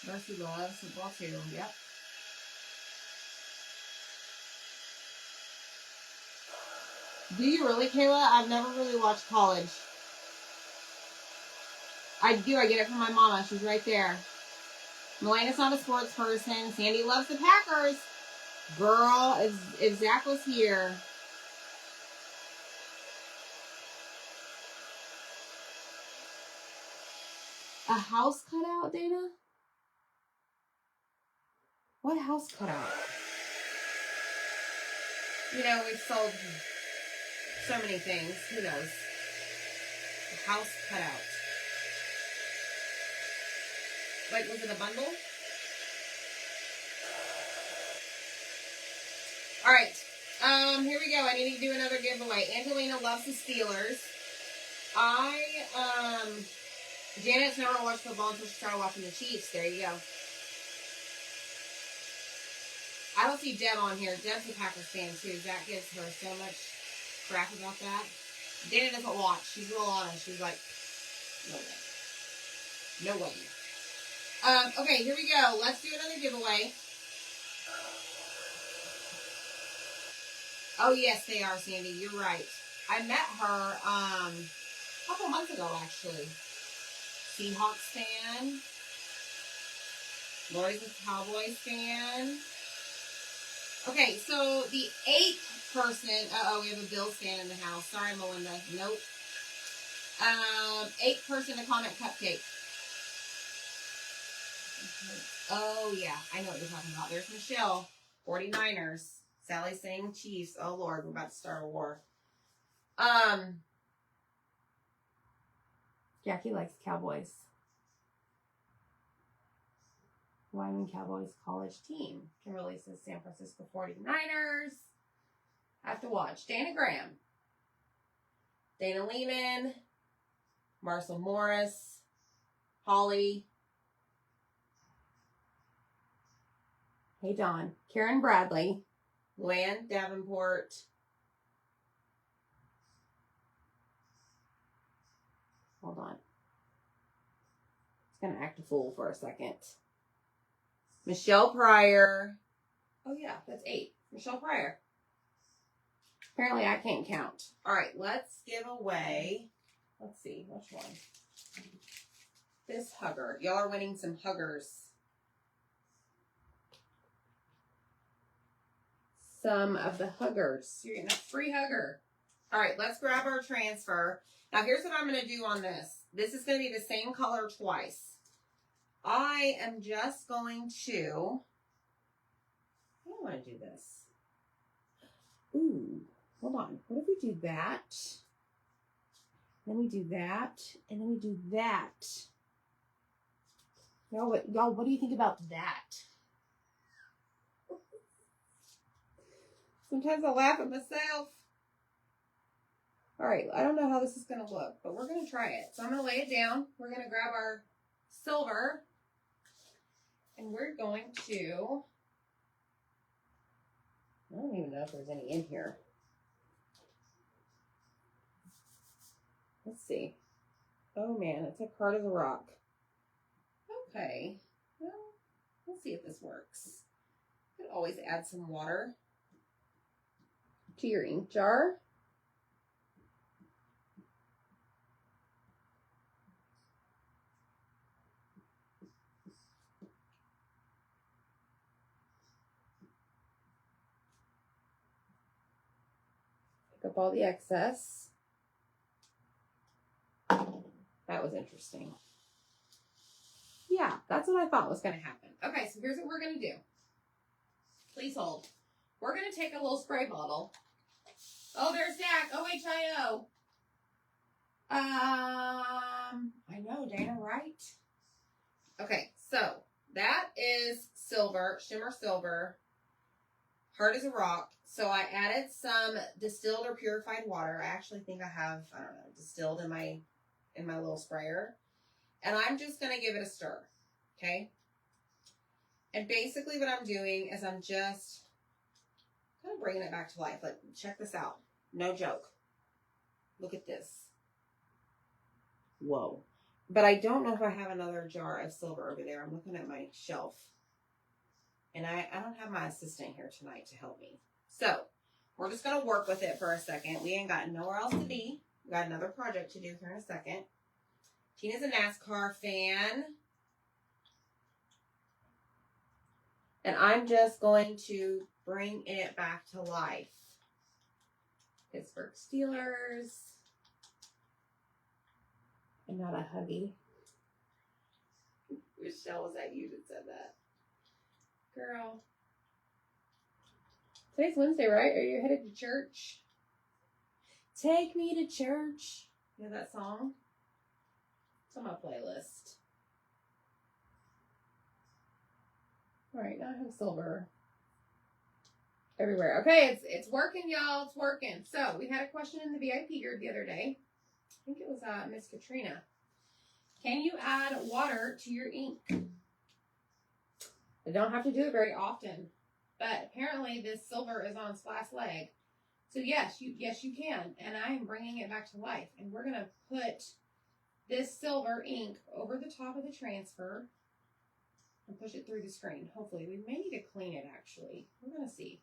Darcy loves football too. Yep. Do you really, Kayla? I've never really watched college. I do. I get it from my mama. She's right there. Melena's not a sports person. Sandy loves the Packers. Girl, if Zach was here. A house cutout, Dana? What house cutout? You know, we've sold so many things. Who knows? A house cutout. Like, was it a bundle? All right. Here we go. I need to do another giveaway. Angelina loves the Steelers. Janet's never watched football until she started watching the Chiefs. There you go. I don't see Deb on here. Deb's a Packers fan, too. Zach gives her so much crap about that. Janet doesn't watch. She's real honest. She's like, no way. No way. Okay, here we go. Let's do another giveaway. Oh, yes, they are, Sandy. You're right. I met her a couple months ago, actually. Seahawks fan. Lori's a Cowboys fan. Okay, so the 8th person. Uh-oh, we have a Bills fan in the house. Sorry, Melinda. Nope. 8th person to comment cupcake. Oh, yeah. I know what you're talking about. There's Michelle. 49ers. Sally saying Chiefs. Oh, Lord. We're about to start a war. Jackie likes Cowboys. Wyoming Cowboys college team. Kimberly says San Francisco 49ers. Have to watch. Dana Graham. Dana Lehman. Marcel Morris. Holly. Hey, Dawn. Karen Bradley. Luann Davenport. Hold on. It's going to act a fool for a second. Michelle Pryor. Oh, yeah, that's 8. Michelle Pryor. Apparently, I can't count. All right, let's give away. Let's see, which one? This hugger. Y'all are winning some huggers. Some of the huggers. You're getting a free hugger. All right, let's grab our transfer. Now, here's what I'm going to do on this. This is going to be the same color twice. I am just going to, I don't want to do this. Ooh, hold on. What if we do that? Then we do that, and then we do that. Y'all, what do you think about that? Sometimes I laugh at myself. All right, I don't know how this is going to look, but we're going to try it. So I'm going to lay it down. We're going to grab our silver, and we're going to, I don't even know if there's any in here. Let's see. Oh, man, it's a Heart of the Rock. Okay, well, we'll see if this works. You could always add some water to your ink jar. Pick up all the excess. That was interesting. Yeah, that's what I thought was going to happen. Okay, so here's what we're going to do. Please hold. We're going to take a little spray bottle. Oh, there's Zach. OHIO. I know, Dana, right? Okay, so that is silver, shimmer silver. Hard as a rock. So I added some distilled or purified water. I actually think I have, I don't know, distilled in my little sprayer. And I'm just going to give it a stir. Okay? And basically what I'm doing is I'm just kind of bringing it back to life. Like, check this out. No joke. Look at this. Whoa. But I don't know if I have another jar of silver over there. I'm looking at my shelf. And I don't have my assistant here tonight to help me. So, we're just going to work with it for a second. We ain't got nowhere else to be. We got another project to do here in a second. Tina's a NASCAR fan. And I'm just going to bring it back to life. Pittsburgh Steelers. And not a Huggy. Michelle, was that you that said that? Girl. Today's Wednesday, right? Are you headed to church? Take me to church. You know that song? It's on my playlist. Alright, now I have silver everywhere. Okay, it's working, y'all. It's working. So, we had a question in the VIP group the other day. I think it was Miss Katrina. Can you add water to your ink? I don't have to do it very often, but apparently this silver is on its last leg. So yes, you can, and I am bringing it back to life. And we're gonna put this silver ink over the top of the transfer and push it through the screen. Hopefully, we may need to clean it. Actually, we're gonna see.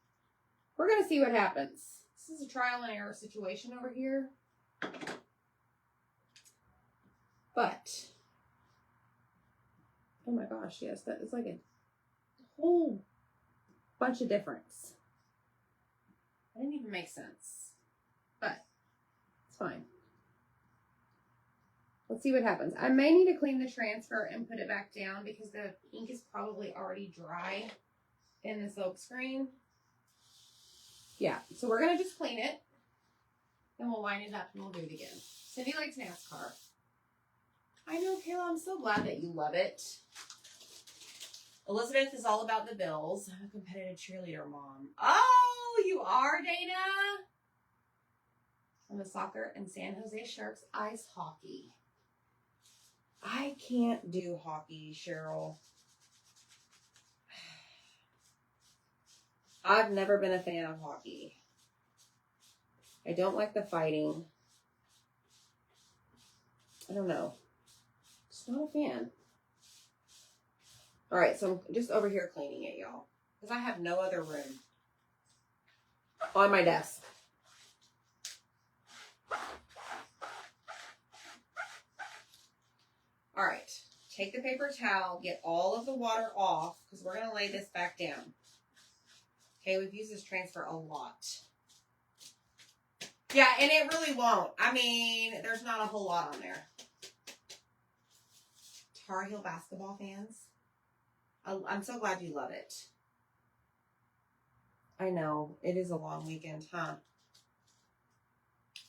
We're gonna see what happens. This is a trial and error situation over here. But, oh my gosh, yes, that is like a whole bunch of difference. That didn't even make sense, but it's fine. Let's see what happens. I may need to clean the transfer and put it back down because the ink is probably already dry in the silk screen. Yeah, so we're going to just clean it, and we'll line it up, and we'll do it again. Cindy likes NASCAR. I know, Kayla, I'm so glad that you love it. Elizabeth is all about the Bills. I'm a competitive cheerleader mom. Oh, you are, Dana? I'm a soccer and San Jose Sharks ice hockey. I can't do hockey, Cheryl. I've never been a fan of hockey. I don't like the fighting. I don't know. Just not a fan. All right, so I'm just over here cleaning it, y'all, because I have no other room on my desk. All right, take the paper towel, get all of the water off, because we're going to lay this back down. Okay, we've used this transfer a lot. Yeah, and it really won't. I mean, there's not a whole lot on there. Tar Heel basketball fans, I'm so glad you love it. I know, it is a long weekend, huh?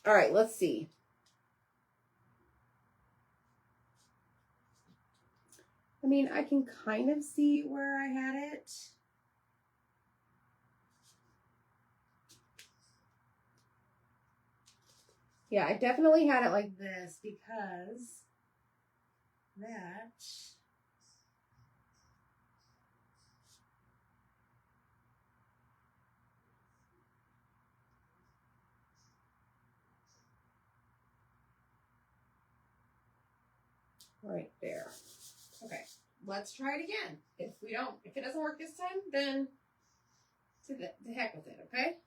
All right, let's see. I mean, I can kind of see where I had it. Yeah, I definitely had it like this because that right there. Okay, let's try it again. If it doesn't work this time, then to heck with it, okay?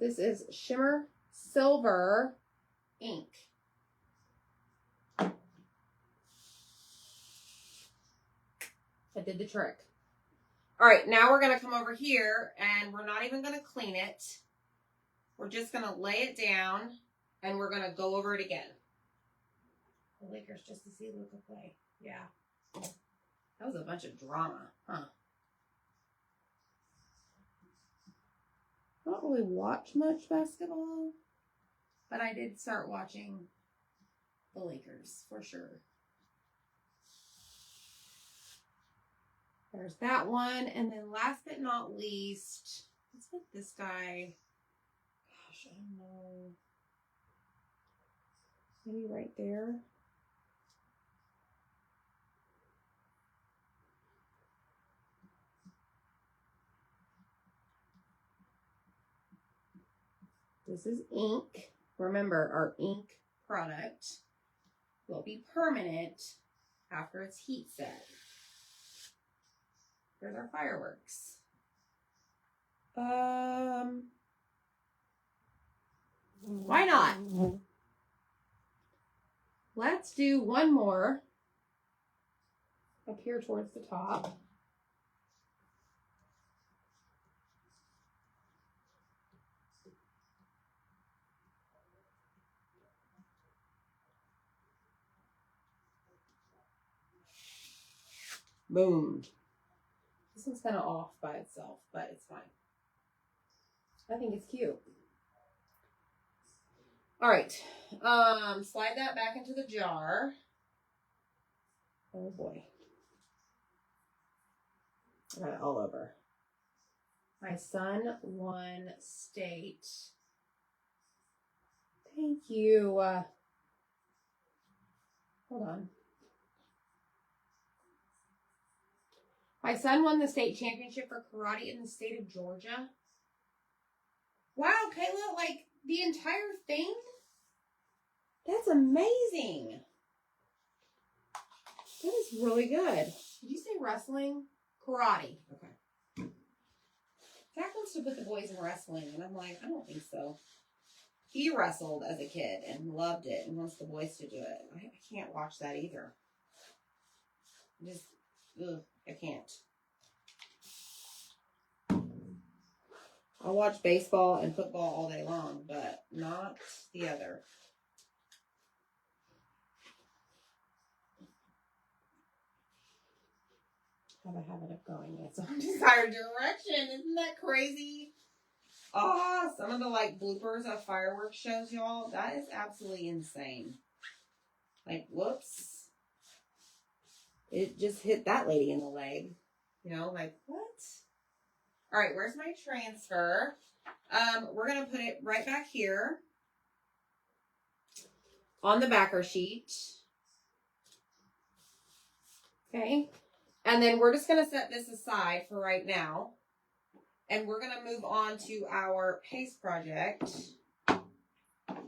This is Shimmer Silver ink. That did the trick. All right, now we're going to come over here, and we're not even going to clean it. We're just going to lay it down, and we're going to go over it again. The Lakers just to see Luka play. Yeah. That was a bunch of drama, huh? I don't really watch much basketball, but I did start watching the Lakers for sure. There's that one. And then last but not least, let's put this guy. Gosh, I don't know. Maybe right there. This is ink. Remember, our ink product will be permanent after it's heat set. Here's our fireworks. Why not? Let's do one more up here towards the top. Boom. This one's kind of off by itself, but it's fine. I think it's cute. All right. Slide that back into the jar. Oh boy. I got it all over. My son won state. Thank you. Hold on. My son won the state championship for karate in the state of Georgia. Wow, Kayla, like the entire thing? That's amazing. That is really good. Did you say wrestling? Karate. Okay. Zach wants to put the boys in wrestling, and I'm like, I don't think so. He wrestled as a kid and loved it and wants the boys to do it. I can't watch that either. Just, I can't. I'll watch baseball and football all day long, but not the other. Have a habit of going in its own desired direction. Isn't that crazy? Oh, some of the like bloopers of fireworks shows, y'all. That is absolutely insane. Like, whoops. It just hit that lady in the leg. You know, like, what? All right, where's my transfer? We're going to put it right back here on the backer sheet. Okay. And then we're just going to set this aside for right now. And we're going to move on to our paste project,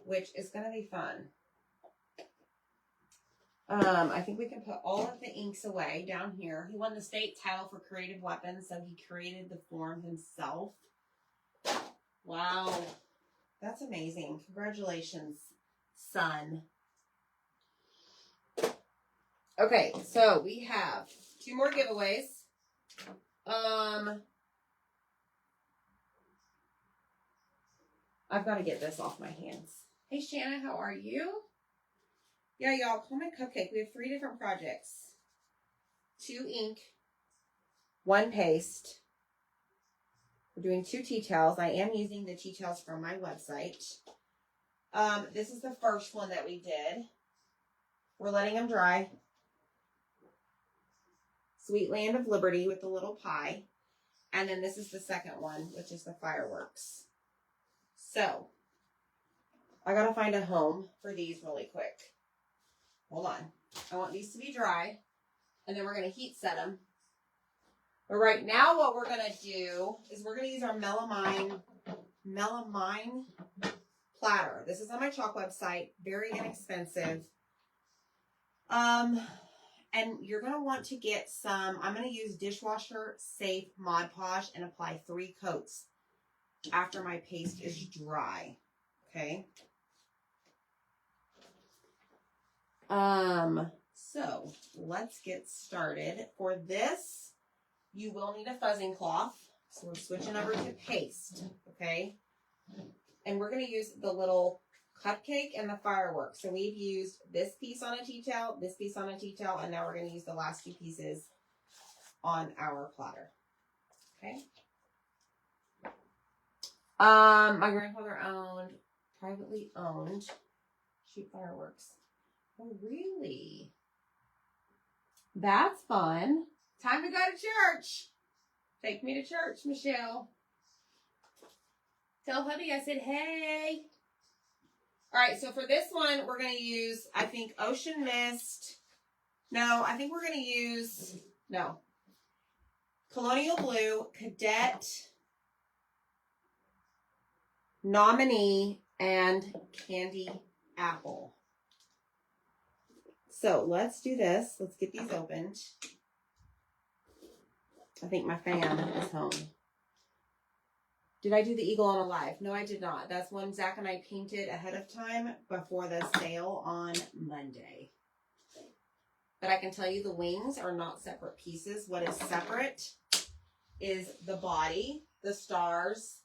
which is going to be fun. I think we can put all of the inks away down here. He won the state title for creative weapons, so he created the form himself. Wow. That's amazing. Congratulations, son. Okay, so we have 2 more giveaways. I've got to get this off my hands. Hey, Shanna, how are you? Yeah, y'all, Coleman Cupcake. We have 3 different projects. 2 ink, 1 paste. We're doing 2 tea towels. I am using the tea towels from my website. This is the first one that we did. We're letting them dry. Sweet Land of Liberty with the little pie. And then this is the second one, which is the fireworks. So, I gotta find a home for these really quick. Hold on. I want these to be dry. And then we're going to heat set them. But right now what we're going to do is we're going to use our melamine platter. This is on my chalk website. Very inexpensive. And you're going to want to get some, I'm going to use dishwasher safe Mod Podge and apply 3 coats after my paste is dry. Okay. So let's get started. For this, you will need a fuzzing cloth. So we're switching over to paste, okay? And we're going to use the little cupcake and the fireworks. So we've used this piece on a tea towel, this piece on a tea towel, and now we're going to use the last 2 pieces on our platter. Okay? My grandfather owned, privately owned, shoot fireworks. Oh, really? That's fun. Time to go to church. Take me to church, Michelle. Tell hubby I said, hey. All right, so for this one, we're going to use, I think, Ocean Mist. No, I think we're going to use, no. Colonial Blue, Cadet, Nominee, and Candy Apple. So let's do this. Let's get these opened. I think my fan is home. Did I do the Eagle on Alive? No, I did not. That's one Zach and I painted ahead of time before the sale on Monday. But I can tell you the wings are not separate pieces. What is separate is the body, the stars,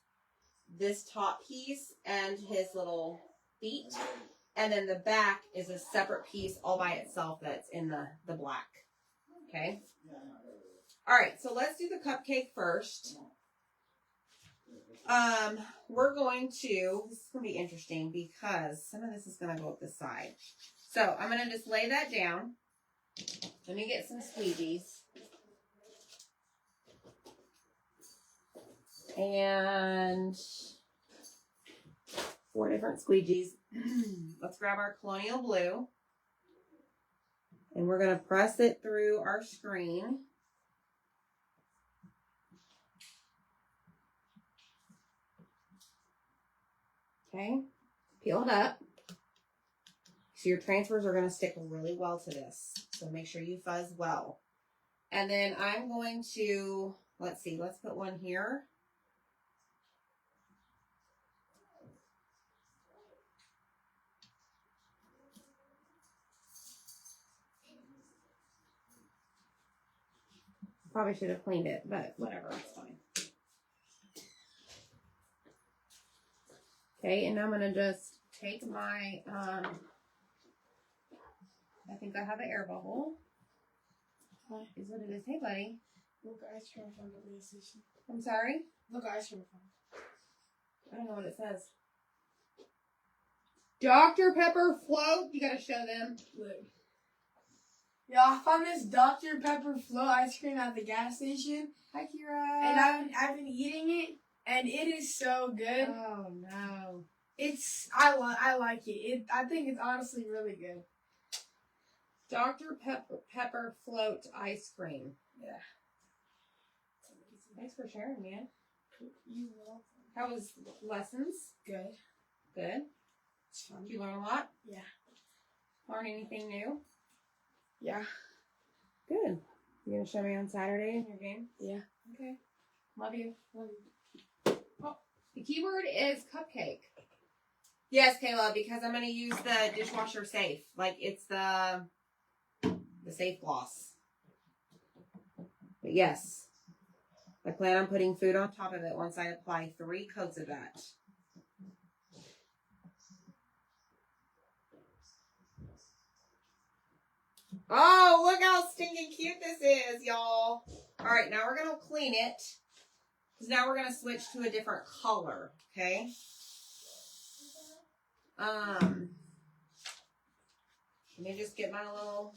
this top piece, and his little feet. And then the back is a separate piece all by itself that's in the black. Okay. All right, so let's do the cupcake first. We're going to, this is going to be interesting because some of this is going to go up the side. So I'm going to just lay that down. Let me get some squeegees. And 4 different squeegees. Let's grab our Colonial Blue. And we're going to press it through our screen. Okay, peel it up. So your transfers are going to stick really well to this. So make sure you fuzz well. And then I'm going to, let's see, let's put one here. Probably should have cleaned it, but whatever, it's fine. Okay, and I'm going to just take my, I think I have an air bubble. What is what it is? Hey, buddy. Look, ice cream from the police station. I'm sorry? Look, ice cream from. I don't know what it says. Dr. Pepper float. You got to show them. Look. Yo, I found this Dr. Pepper float ice cream at the gas station. Hi, Kira. And I've been eating it, and it is so good. Oh, no. I like it. I think it's honestly really good. Dr. Pepper float ice cream. Yeah. Thanks for sharing, man. You will. How was lessons? Good. Good. It's fun. Did you learn a lot? Yeah. Learn anything new? Yeah. Good. You gonna show me on Saturday in your game? Yeah. Okay. Love you. Love you. Oh, the keyword is cupcake. Yes, Kayla, because I'm gonna use the dishwasher safe. Like it's the safe gloss. But yes, I plan on putting food on top of it once I apply 3 coats of that. Oh, look how stinking cute this is, y'all. All right, now we're going to clean it. Because now we're going to switch to a different color, okay? Let me just get my little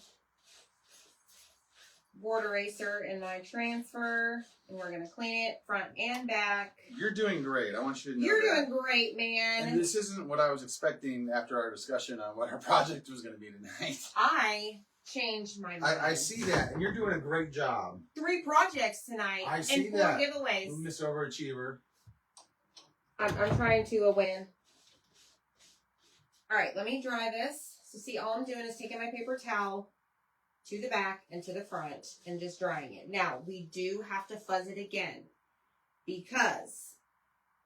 board eraser and my transfer. And we're going to clean it front and back. You're doing great. I want you to know You're that. doing great, man. And this isn't what I was expecting after our discussion on what our project was going to be tonight. I changed my mind. I see that, and you're doing a great job. 3 projects tonight I see and 4 that. giveaways. Miss Overachiever. I'm trying to win. All right, let me dry this. So see, all I'm doing is taking my paper towel to the back and to the front and just drying it. Now, we do have to fuzz it again because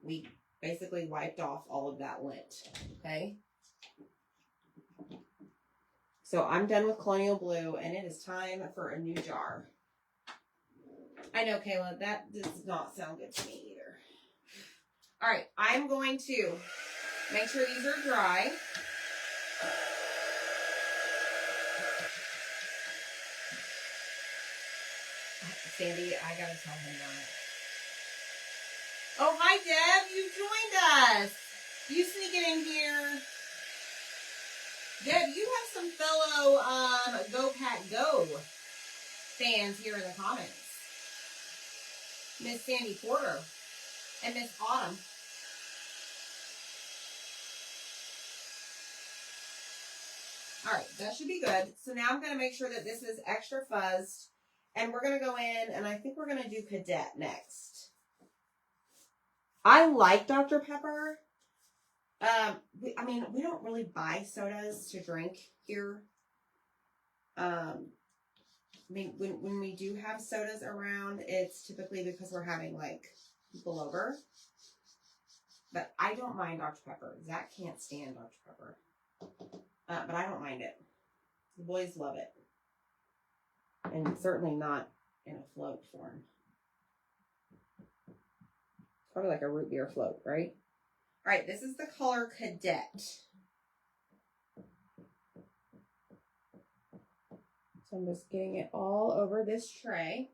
we basically wiped off all of that lint, okay? So I'm done with Colonial Blue, and it is time for a new jar. I know, Kayla, that does not sound good to me either. All right, I'm going to make sure these are dry. Sandy, I gotta tell him that. Oh, hi, Deb. You joined us. You sneaking in here. Deb, you have some fellow Go Pack Go fans here in the comments. Miss Sandy Porter and Miss Autumn. All right, that should be good. So now I'm going to make sure that this is extra fuzzed. And we're going to go in, and I think we're going to do Cadet next. I like Dr. Pepper. We don't really buy sodas to drink here. When we do have sodas around, it's typically because we're having, like, people over. But I don't mind Dr. Pepper. Zach can't stand Dr. Pepper. But I don't mind it. The boys love it. And certainly not in a float form. Probably like a root beer float, right? All right, this is the color Cadet. So I'm just getting it all over this tray.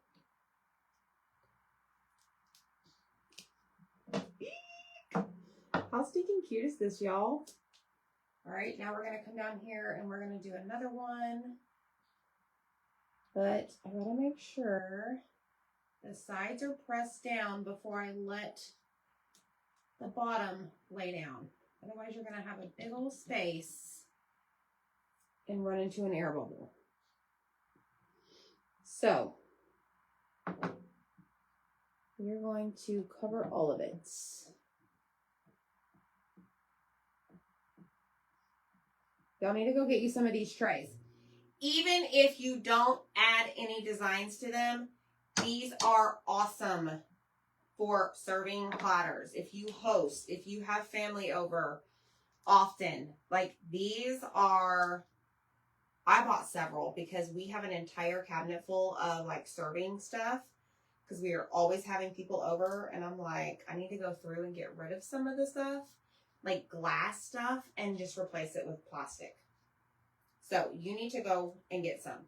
How stinking cute is this, y'all? All right, now we're gonna come down here and we're gonna do another one. But I gotta make sure the sides are pressed down before I let the bottom lay down. Otherwise, you're gonna have a big old space and run into an air bubble. So, you're going to cover all of it. Y'all need to go get you some of these trays. Even if you don't add any designs to them, these are awesome for serving platters. If you host, if you have family over often, like these are, I bought several because we have an entire cabinet full of like serving stuff because we are always having people over, and I'm like, I need to go through and get rid of some of the stuff, like glass stuff, and just replace it with plastic. So you need to go and get some.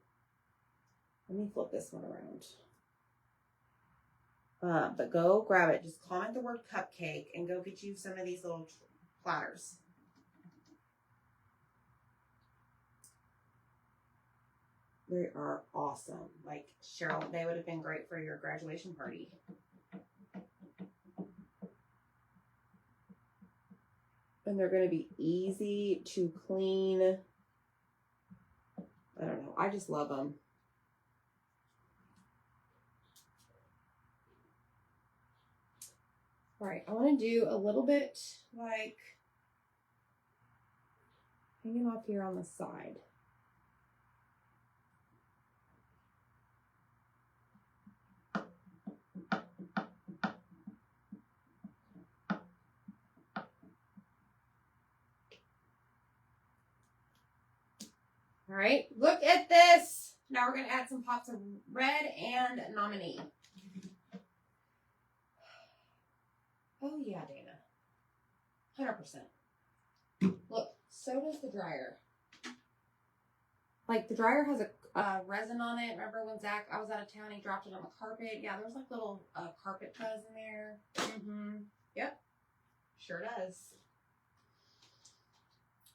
Let me flip this one around. But go grab it. Just comment the word cupcake and go get you some of these little platters. They are awesome. Like, Cheryl, they would have been great for your graduation party. And they're going to be easy to clean. I don't know. I just love them. All right. I want to do a little bit like hanging off here on the side. All right, look at this. Now we're going to add some pops of red and nominee. Oh yeah, Dana. 100%. Look, so does the dryer. Like the dryer has a resin on it. Remember when Zach, I was out of town, he dropped it on the carpet. Yeah, there's like little carpet fuzz in there. Yep, sure does.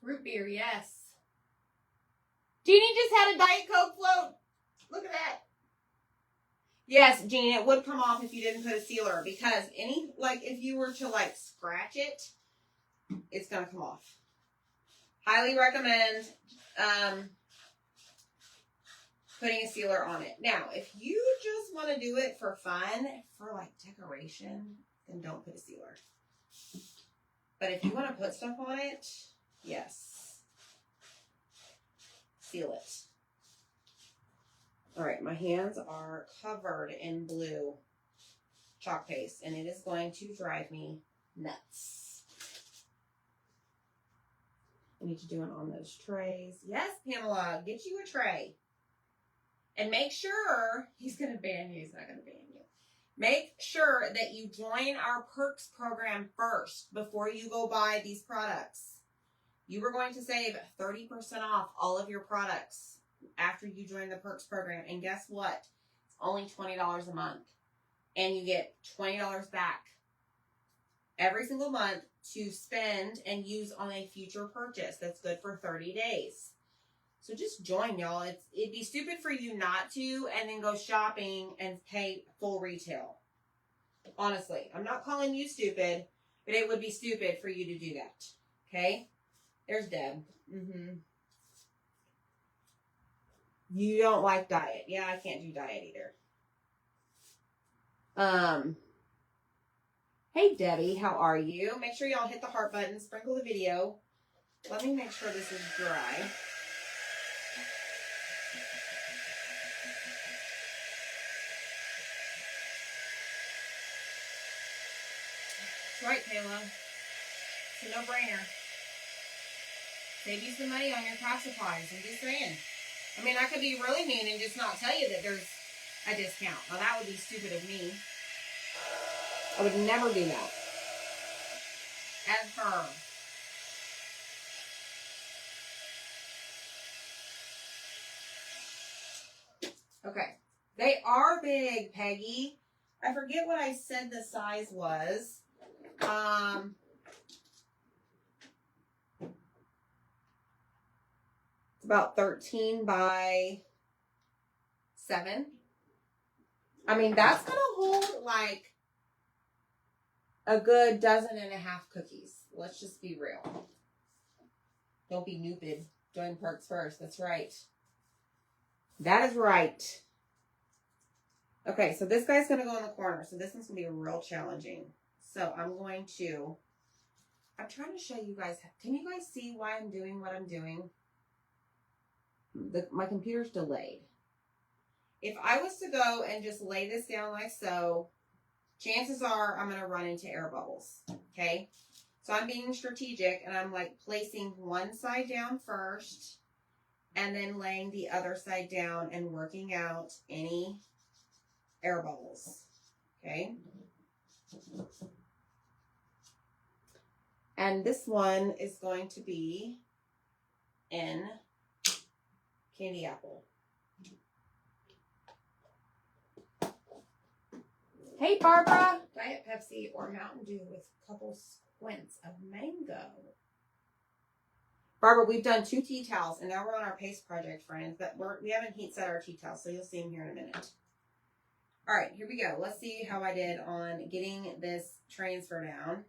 Root beer, yes. Jeannie just had a Diet Coke float. Look at that. Yes, Jeannie, it would come off if you didn't put a sealer, because if you were to like scratch it, it's going to come off. Highly recommend putting a sealer on it. Now, if you just want to do it for fun, for like decoration, then don't put a sealer. But if you want to put stuff on it, yes. Seal it. All right, my hands are covered in blue chalk paste, and it is going to drive me nuts. I need to do it on those trays. Yes, Pamela, get you a tray. And make sure, he's going to ban you, he's not going to ban you. Make sure that you join our perks program first before you go buy these products. You are going to save 30% off all of your products after you join the perks program. And guess what? It's only $20 a month. And you get $20 back every single month to spend and use on a future purchase that's good for 30 days. So just join, y'all. It'd be stupid for you not to and then go shopping and pay full retail. Honestly, I'm not calling you stupid, but it would be stupid for you to do that. Okay? There's Deb. You don't like diet. Yeah, I can't do diet either. Hey Debbie, how are you? Make sure y'all hit the heart button, sprinkle the video. Let me make sure this is dry. That's right, Kayla. It's a no-brainer. Save you some money on your craft supplies. I'm just saying. I mean, I could be really mean and just not tell you that there's a discount. Now, that would be stupid of me. I would never do that. Ever. Okay. They are big, Peggy. I forget what I said the size was. It's about 13 by 7. I mean, that's going to hold like a good 12.5 cookies. Let's just be real. Don't be noopid. Join perks first. That's right. That is right. Okay, so this guy's going to go in the corner. So this one's going to be real challenging. So I'm trying to show you guys. Can you guys see why I'm doing what I'm doing? My computer's delayed. If I was to go and just lay this down like so, chances are I'm going to run into air bubbles. Okay? So I'm being strategic and I'm like placing one side down first and then laying the other side down and working out any air bubbles. Okay? And this one is going to be in candy apple. Hey, Barbara. Diet Pepsi or Mountain Dew with a couple squints of mango. Barbara, we've done 2 tea towels, and now we're on our paste project, friends. But we haven't heat set our tea towels, so you'll see them here in a minute. All right, here we go. Let's see how I did on getting this transfer down.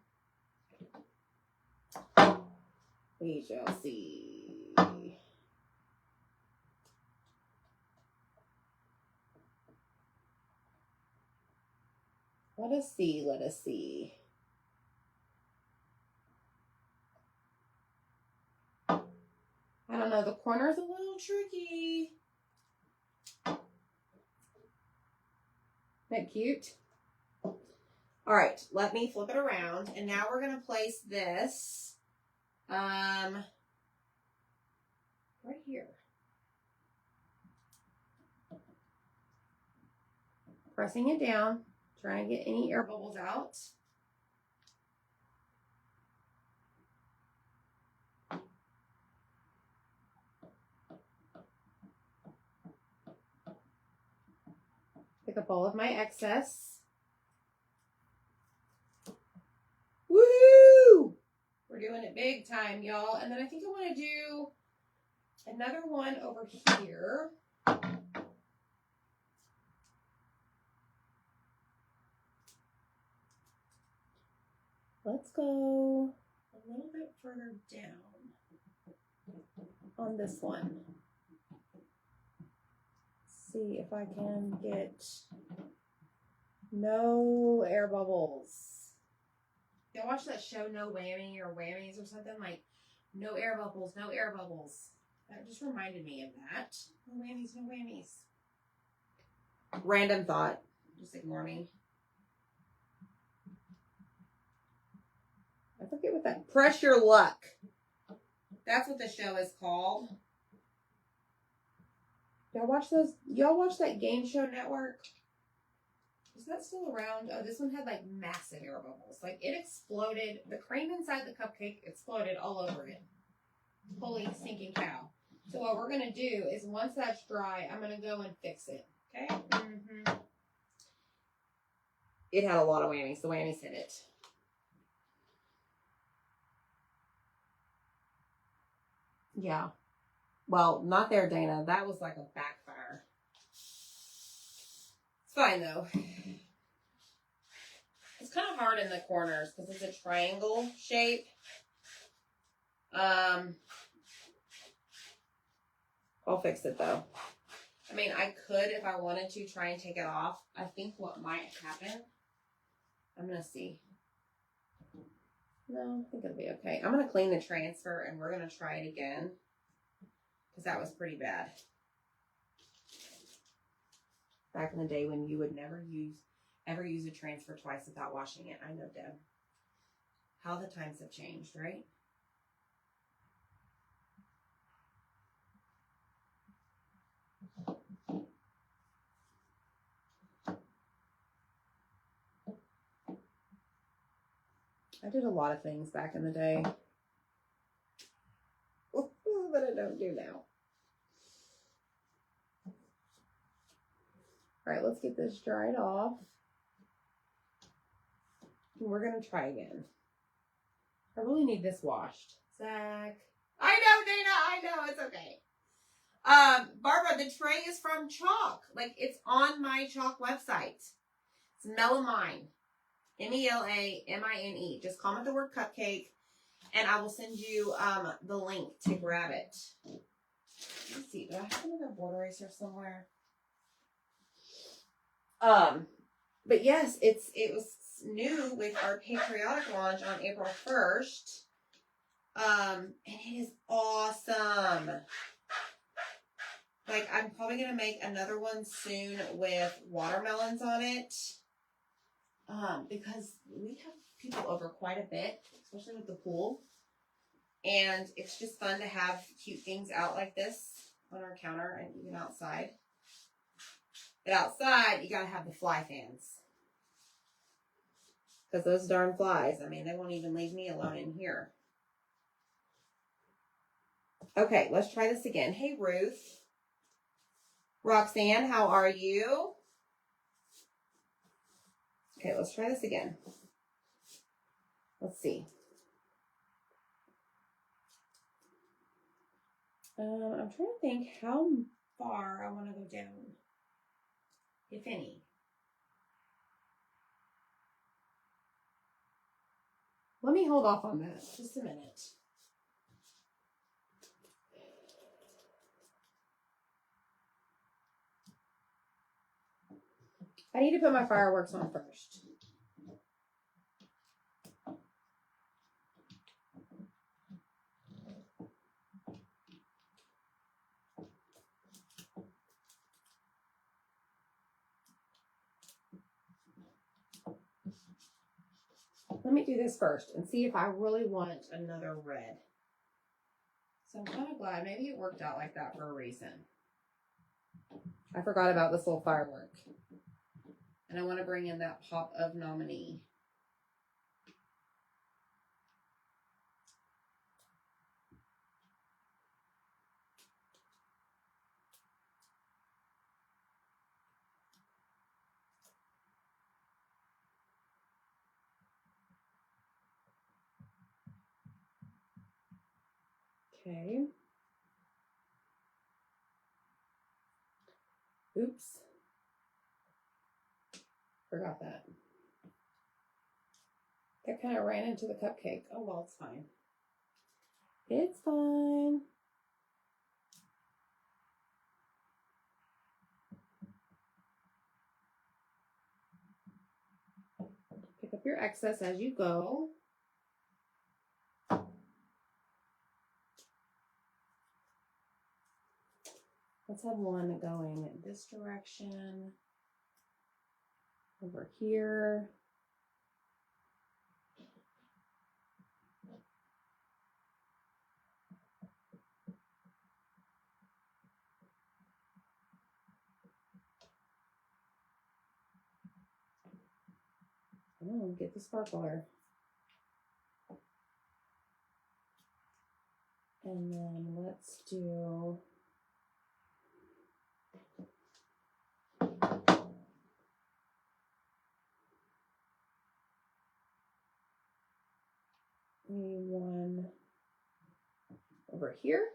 We shall see. Let us see, let us see. I don't know, the corner's a little tricky. Isn't that cute? All right, let me flip it around. And now we're going to place this right here. Pressing it down. Trying to get any air bubbles out. Pick up all of my excess. Woo! We're doing it big time, y'all. And then I think I want to do another one over here. Let's go a little bit further down on this one. See if I can get no air bubbles. Y'all watch that show No Whammy or Whammies or something? Like, no air bubbles, no air bubbles. That just reminded me of that. No whammies, no whammies. Random thought. Just ignore me. I forget what that. Press Your Luck. That's what the show is called. Y'all watch those? Y'all watch that Game Show Network? Is that still around? Oh, this one had like massive air bubbles. Like it exploded. The cream inside the cupcake exploded all over it. Holy stinking cow. So what we're going to do is once that's dry, I'm going to go and fix it. Okay? Mm-hmm. It had a lot of whammies. The whammies hit it. Yeah. Well, not there, Dana. That was like a backfire. It's fine, though. It's kind of hard in the corners because it's a triangle shape. I'll fix it, though. I mean, I could, if I wanted to, try and take it off. I think what might happen, I'm going to see. No, I think it'll be okay. I'm going to clean the transfer, and we're going to try it again. Because that was pretty bad. Back in the day when you would never ever use a transfer twice without washing it. I know, Deb. How the times have changed, right? I did a lot of things back in the day that I don't do now. All right, let's get this dried off. And we're going to try again. I really need this washed. Zach. I know, Dana. I know. It's okay. Barbara, the tray is from Chalk. Like, it's on my Chalk website. It's Melamine. Melamine. Just comment the word cupcake, and I will send you the link to grab it. Let's see. Do I have another board eraser somewhere? But yes, it was new with our patriotic launch on April 1st. And it is awesome. Like, I'm probably going to make another one soon with watermelons on it. Because we have people over quite a bit, especially with the pool. And it's just fun to have cute things out like this on our counter and even outside. But outside, you got to have the fly fans. Because those darn flies, I mean, they won't even leave me alone in here. Okay, let's try this again. Hey, Ruth. Roxanne, how are you? Okay, let's try this again. Let's see. I'm trying to think how far I want to go down, if any. Let me hold off on that just a minute. I need to put my fireworks on first. Let me do this first and see if I really want another red. So I'm kind of glad. Maybe it worked out like that for a reason. I forgot about this little firework. And I want to bring in that pop of nominee. Okay. Oops. Forgot that. That kind of ran into the cupcake. Oh, well, it's fine. It's fine. Pick up your excess as you go. Let's have one going this direction. Over here. Oh, get the sparkler. And then let's do maybe one over here.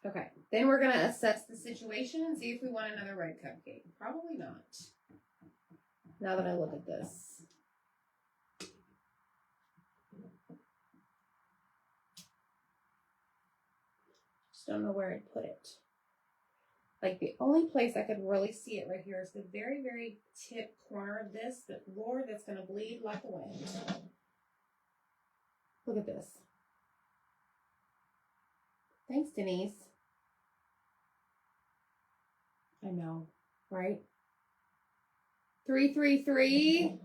Okay, then we're going to assess the situation and see if we want another red cupcake. Probably not. Now that I look at this. Just don't know where I'd put it. Like, the only place I could really see it right here is the very, very tip corner of this. But Lord, that's going to bleed like the wind. Look at this. Thanks, Denise. I know, right? 333.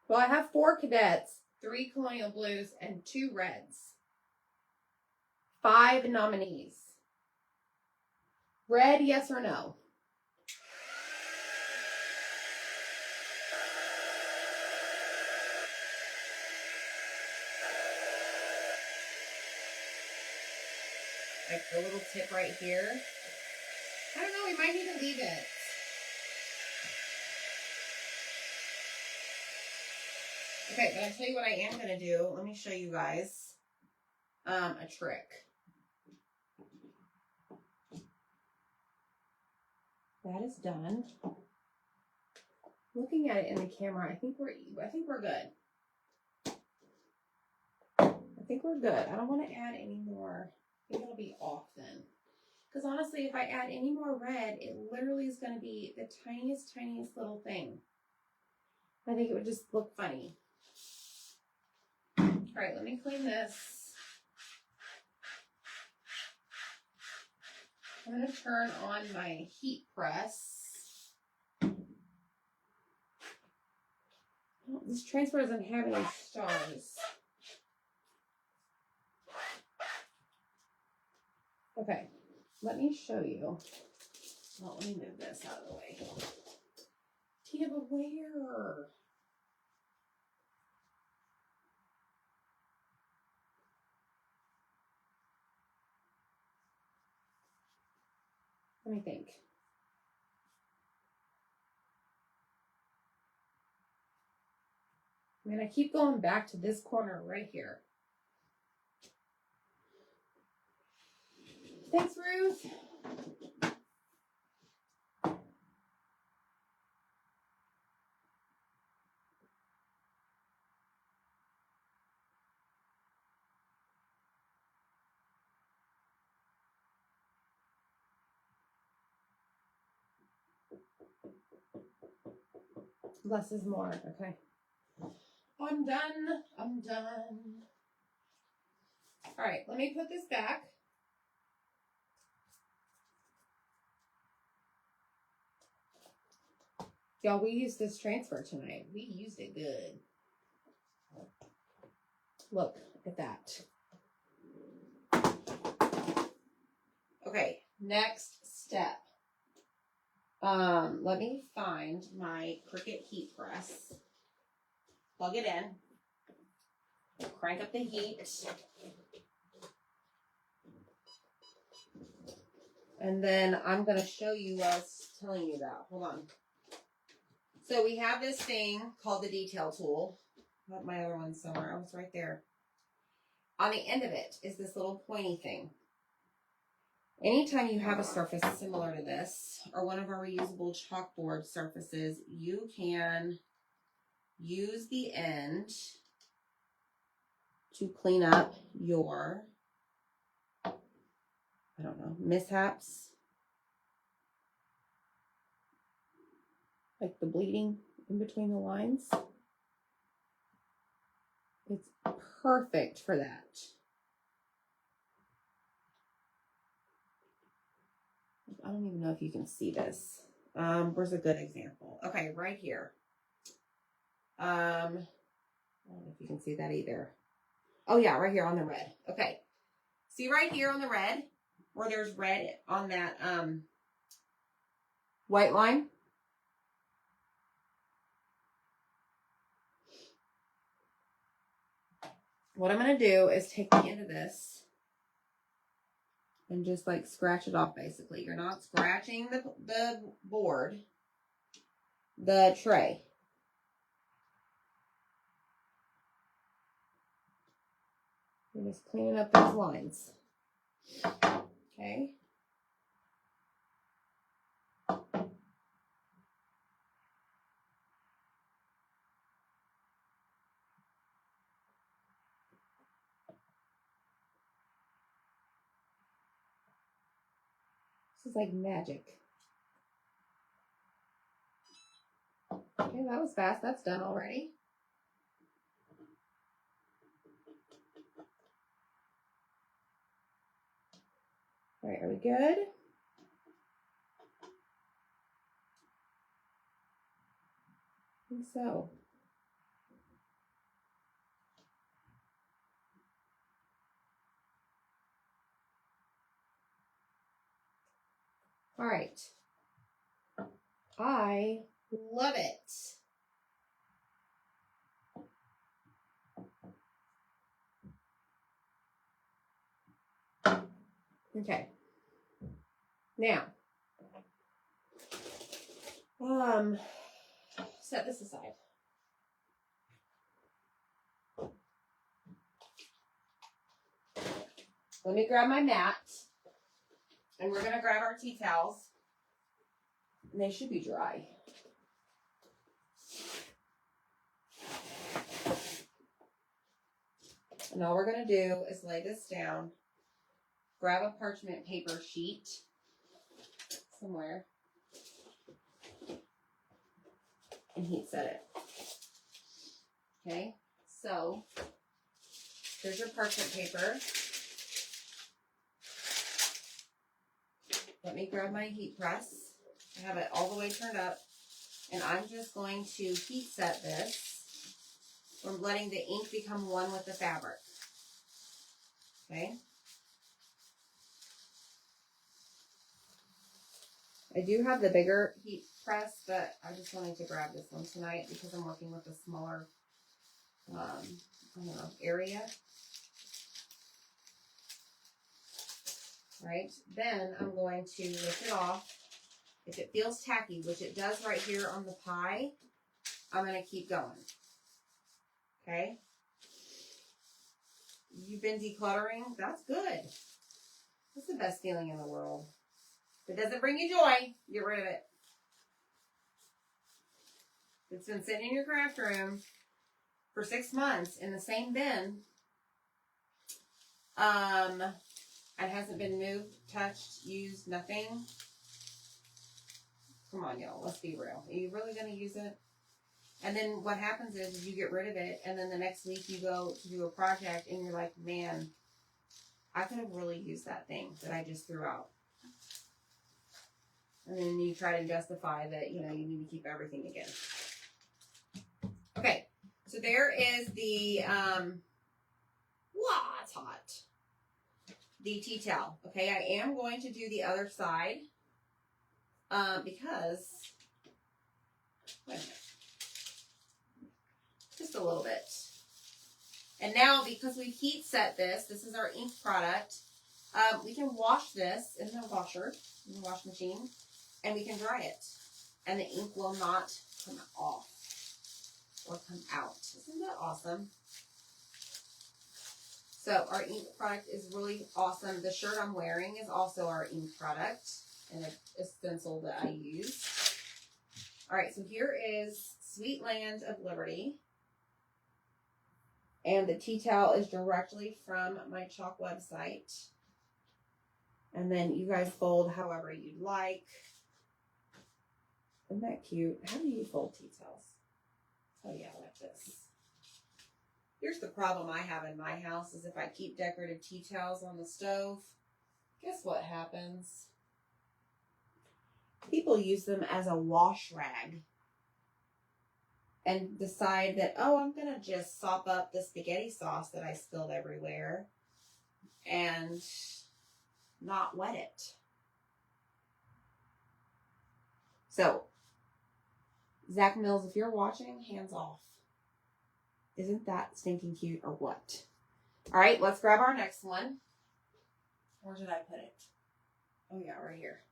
Well, I have 4 cadets, 3 colonial blues, and 2 reds. 5 nominees. Red, yes or no? Like the little tip right here. I don't know, we might need to leave it. Okay, but I'll tell you what I am going to do. Let me show you guys a trick. That is done. Looking at it in the camera, I think we're good. I think we're good. I don't want to add any more. I think it'll be off then. Because honestly, if I add any more red, it literally is going to be the tiniest, tiniest little thing. I think it would just look funny. All right, let me clean this. I'm going to turn on my heat press. Oh, this transfer doesn't have any stars. Okay, let me show you. Well, let me move this out of the way. Tina, but where? Let me think. I mean, I keep going back to this corner right here. Thanks, Ruth. Less is more. Okay. I'm done. I'm done. All right, let me put this back. Y'all, we used this transfer tonight. We used it good. Look at that. Okay, next step. Let me find my Cricut heat press. Plug it in. Crank up the heat. And then I'm going to show you what I was telling you about. Hold on. So we have this thing called the detail tool. Not my other one somewhere. Oh, it's right there. On the end of it is this little pointy thing. Anytime you have a surface similar to this, or one of our reusable chalkboard surfaces, you can use the end to clean up your, I don't know, mishaps. Like the bleeding in between the lines. It's perfect for that. I don't even know if you can see this. Where's a good example? Okay, right here. I don't know if you can see that either. Oh yeah, right here on the red. Okay. See right here on the red, where there's red on that white line? What I'm going to do is take the end of this and just like scratch it off basically. You're not scratching the board, the tray. You're just cleaning up those lines. Okay. This is like magic. Okay, that was fast. That's done already. All right, are we good? I think so. All right. I love it. Okay. Now, set this aside. Let me grab my mat, and we're gonna grab our tea towels, and they should be dry. And all we're gonna do is lay this down, grab a parchment paper sheet somewhere, and heat set it. Okay, so here's your parchment paper. Let me grab my heat press. I have it all the way turned up, and I'm just going to heat set this from letting the ink become one with the fabric. Okay. I do have the bigger heat press, but I just wanted to grab this one tonight because I'm working with a smaller, I don't know, area. Right, then I'm going to lift it off. If it feels tacky, which it does right here on the pie, I'm going to keep going. Okay? You've been decluttering? That's good. That's the best feeling in the world. If it doesn't bring you joy, get rid of it. If it's been sitting in your craft room for 6 months in the same bin, it hasn't been moved, touched, used, nothing. Come on, y'all. Let's be real. Are you really going to use it? And then what happens is you get rid of it, and then the next week you go to do a project, and you're like, man, I could have really used that thing that I just threw out. And then you try to justify that, you know, you need to keep everything again. Okay. So there is the, it's hot. The tea towel. Okay, I am going to do the other side because, wait a minute, just a little bit. And now because we've heat set this is our ink product, we can wash this in the washer, in the wash machine, and we can dry it. And the ink will not come off or come out. Isn't that awesome? So our ink product is really awesome. The shirt I'm wearing is also our ink product and a stencil that I use. All right, so here is Sweet Land of Liberty. And the tea towel is directly from my chalk website. And then you guys fold however you'd like. Isn't that cute? How do you fold tea towels? Oh yeah, like this. Here's the problem I have in my house is if I keep decorative tea towels on the stove, guess what happens? People use them as a wash rag and decide that, oh, I'm going to just sop up the spaghetti sauce that I spilled everywhere and not wet it. So, Zach Mills, if you're watching, hands off. Isn't that stinking cute or what? All right, let's grab our next one. Where did I put it? Oh, yeah, right here.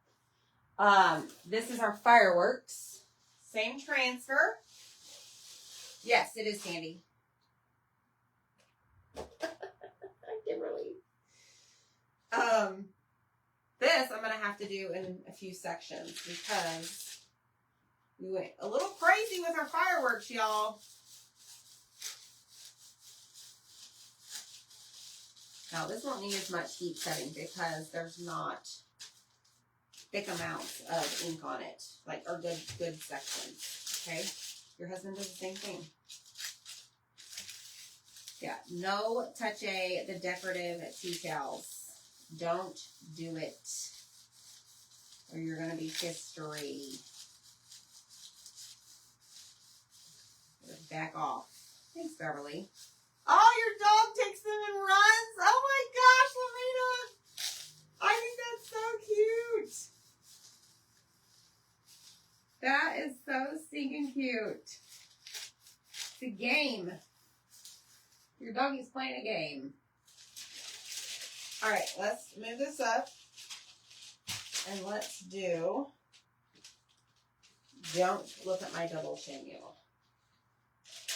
This is our fireworks. Same transfer. Yes, it is Sandy. Kimberly. This I'm going to have to do in a few sections because we went a little crazy with our fireworks, y'all. Now, this won't need as much heat setting because there's not thick amounts of ink on it, like, or good sections, okay? Your husband does the same thing. Yeah, no touch the decorative tea towels. Don't do it, or you're going to be history. Back off. Thanks, Beverly. Oh, your dog takes them and runs. Oh my gosh, Lamina. I think that's so cute. That is so stinking cute. It's a game. Your doggy's playing a game. All right, let's move this up. And let's do, don't look at my double chin mule.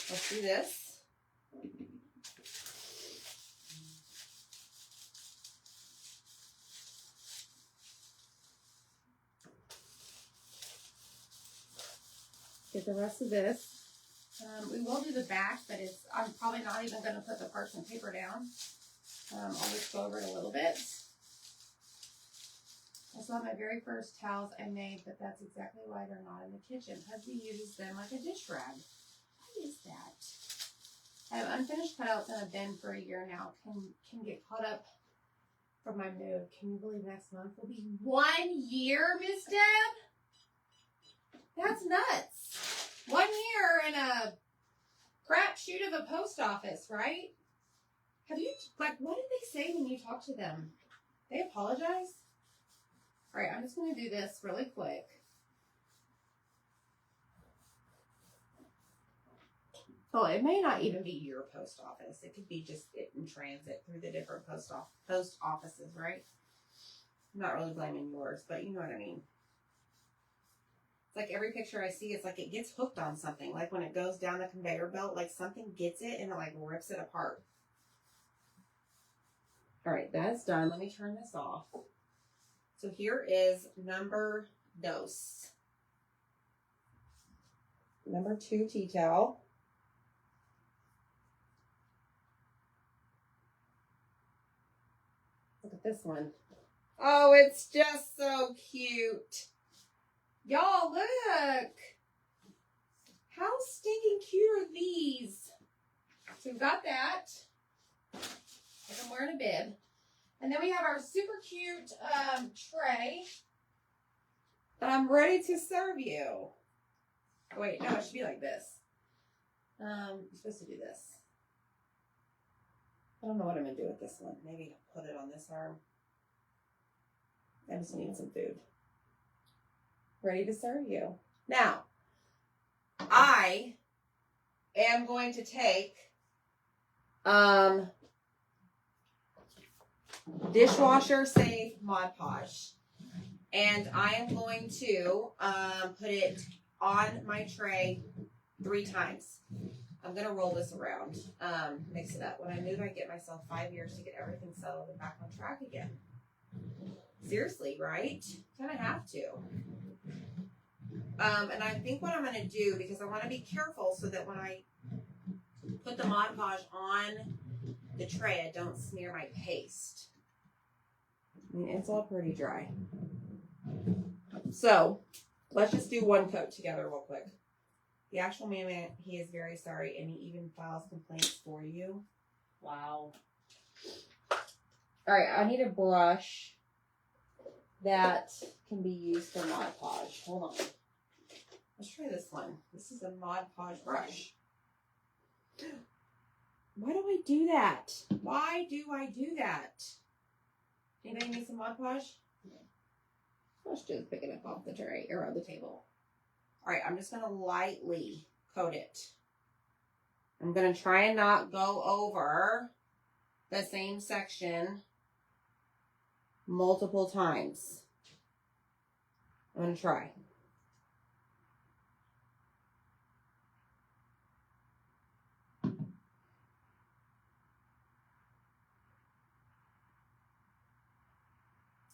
Let's do this. Get the rest of this. We will do the back, but I'm probably not even going to put the parchment paper down. I'll just go over it a little bit. I saw my very first towels I made, but that's exactly why they're not in the kitchen. Husband uses them like a dish rag. What is that? I have unfinished cutouts in a bin for a year now. Can get caught up from my move. Can you believe next month will be 1 year, Miss Deb? That's nuts. 1 year in a crapshoot of a post office, right? Have you, like, what did they say when you talk to them? They apologize? All right, I'm just going to do this really quick. Oh, it may not even be your post office. It could be just it in transit through the different post offices, right? I'm not really blaming yours, but you know what I mean. It's like every picture I see, it's like it gets hooked on something. Like when it goes down the conveyor belt, like something gets it and it like rips it apart. All right, that's done. Let me turn this off. So here is number dos. Number 2 tea towel. Look at this one. Oh, it's just so cute. Y'all, look. How stinking cute are these? So we've got that. Like I'm wearing a bib. And then we have our super cute tray that I'm ready to serve you. Oh, wait, no, it should be like this. You're supposed to do this. I don't know what I'm going to do with this one. Maybe put it on this arm. I just need some food. Ready to serve you. Now, I am going to take dishwasher safe Mod Podge, and I am going to put it on my tray 3 times. I'm going to roll this around, mix it up. When I move, I get myself 5 years to get everything settled and back on track again. Seriously, right? Kind of have to. And I think what I'm going to do, because I want to be careful so that when I put the Mod Podge on the tray, I don't smear my paste. I mean, it's all pretty dry. So, let's just do 1 coat together real quick. The actual man, he is very sorry, and he even files complaints for you. Wow. All right, I need a brush that can be used for Mod Podge. Hold on. Let's try this one. This is a Mod Podge brush. Why do I do that? Why do I do that? Anybody need some Mod Podge? Let's just pick it up off the tray or on the table. All right, I'm just going to lightly coat it. I'm going to try and not go over the same section multiple times. I'm going to try.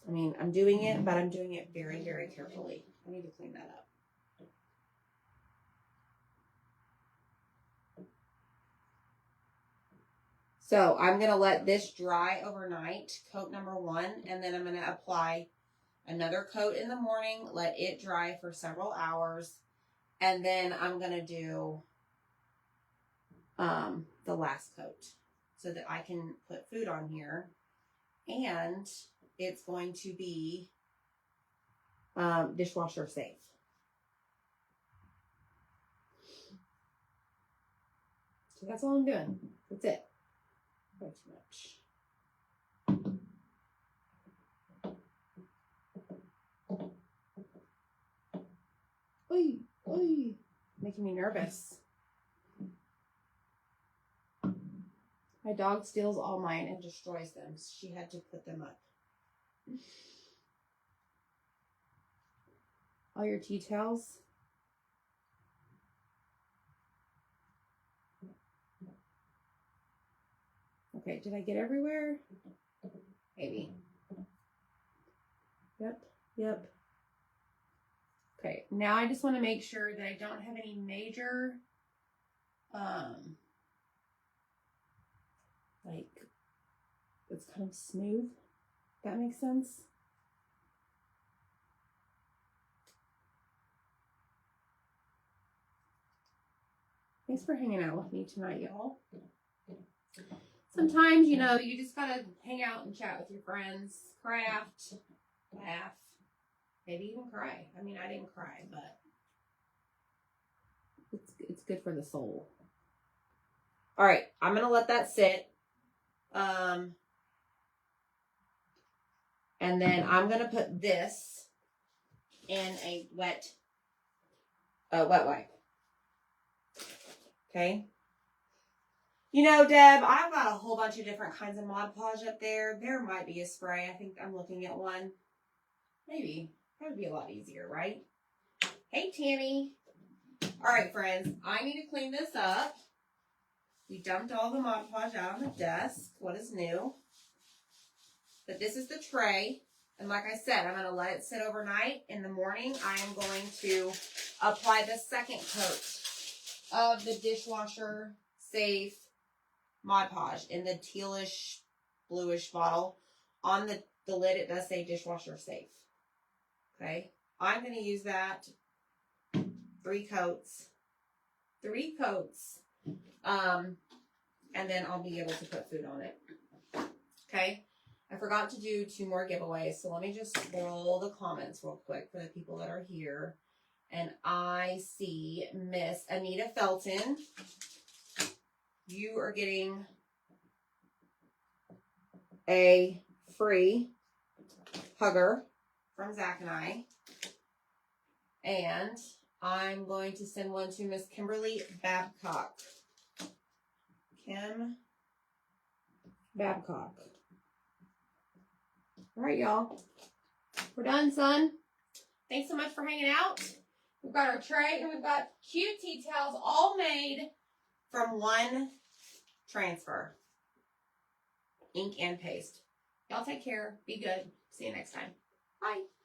I mean, I'm doing it, but I'm doing it very, very carefully. I need to clean that up. So I'm going to let this dry overnight, coat number 1, and then I'm going to apply another coat in the morning, let it dry for several hours, and then I'm going to do the last coat so that I can put food on here, and it's going to be dishwasher safe. So that's all I'm doing. That's it. Way too much. Oi, oi. Making me nervous. My dog steals all mine and destroys them. So she had to put them up. All your tea towels. Okay, did I get everywhere? Maybe. Yep. Okay, now I just want to make sure that I don't have any major, like, it's kind of smooth. That makes sense. Thanks for hanging out with me tonight, y'all. Sometimes, you know, you just gotta hang out and chat with your friends, craft, laugh, maybe even cry. I mean, I didn't cry, but it's good for the soul. All right, I'm gonna let that sit. And then I'm gonna put this in a wet wipe. Okay. You know, Deb, I've got a whole bunch of different kinds of Mod Podge up there. There might be a spray. I think I'm looking at one. Maybe. That would be a lot easier, right? Hey, Tammy. All right, friends. I need to clean this up. We dumped all the Mod Podge out on the desk. What is new? But this is the tray. And like I said, I'm going to let it sit overnight. In the morning, I am going to apply the second coat of the dishwasher safe Mod Podge in the tealish, bluish bottle. On the lid, it does say dishwasher safe. Okay. I'm going to use that 3 coats. 3 coats. And then I'll be able to put food on it. Okay. I forgot to do 2 more giveaways. So let me just scroll the comments real quick for the people that are here. And I see Miss Anita Felton. You are getting a free hugger from Zach and I. And I'm going to send one to Miss Kimberly Babcock. Kim Babcock. All right, y'all. We're done, son. Thanks so much for hanging out. We've got our tray and we've got cute tea towels all made from one transfer. Ink and paste. Y'all take care. Be good. See you next time. Bye.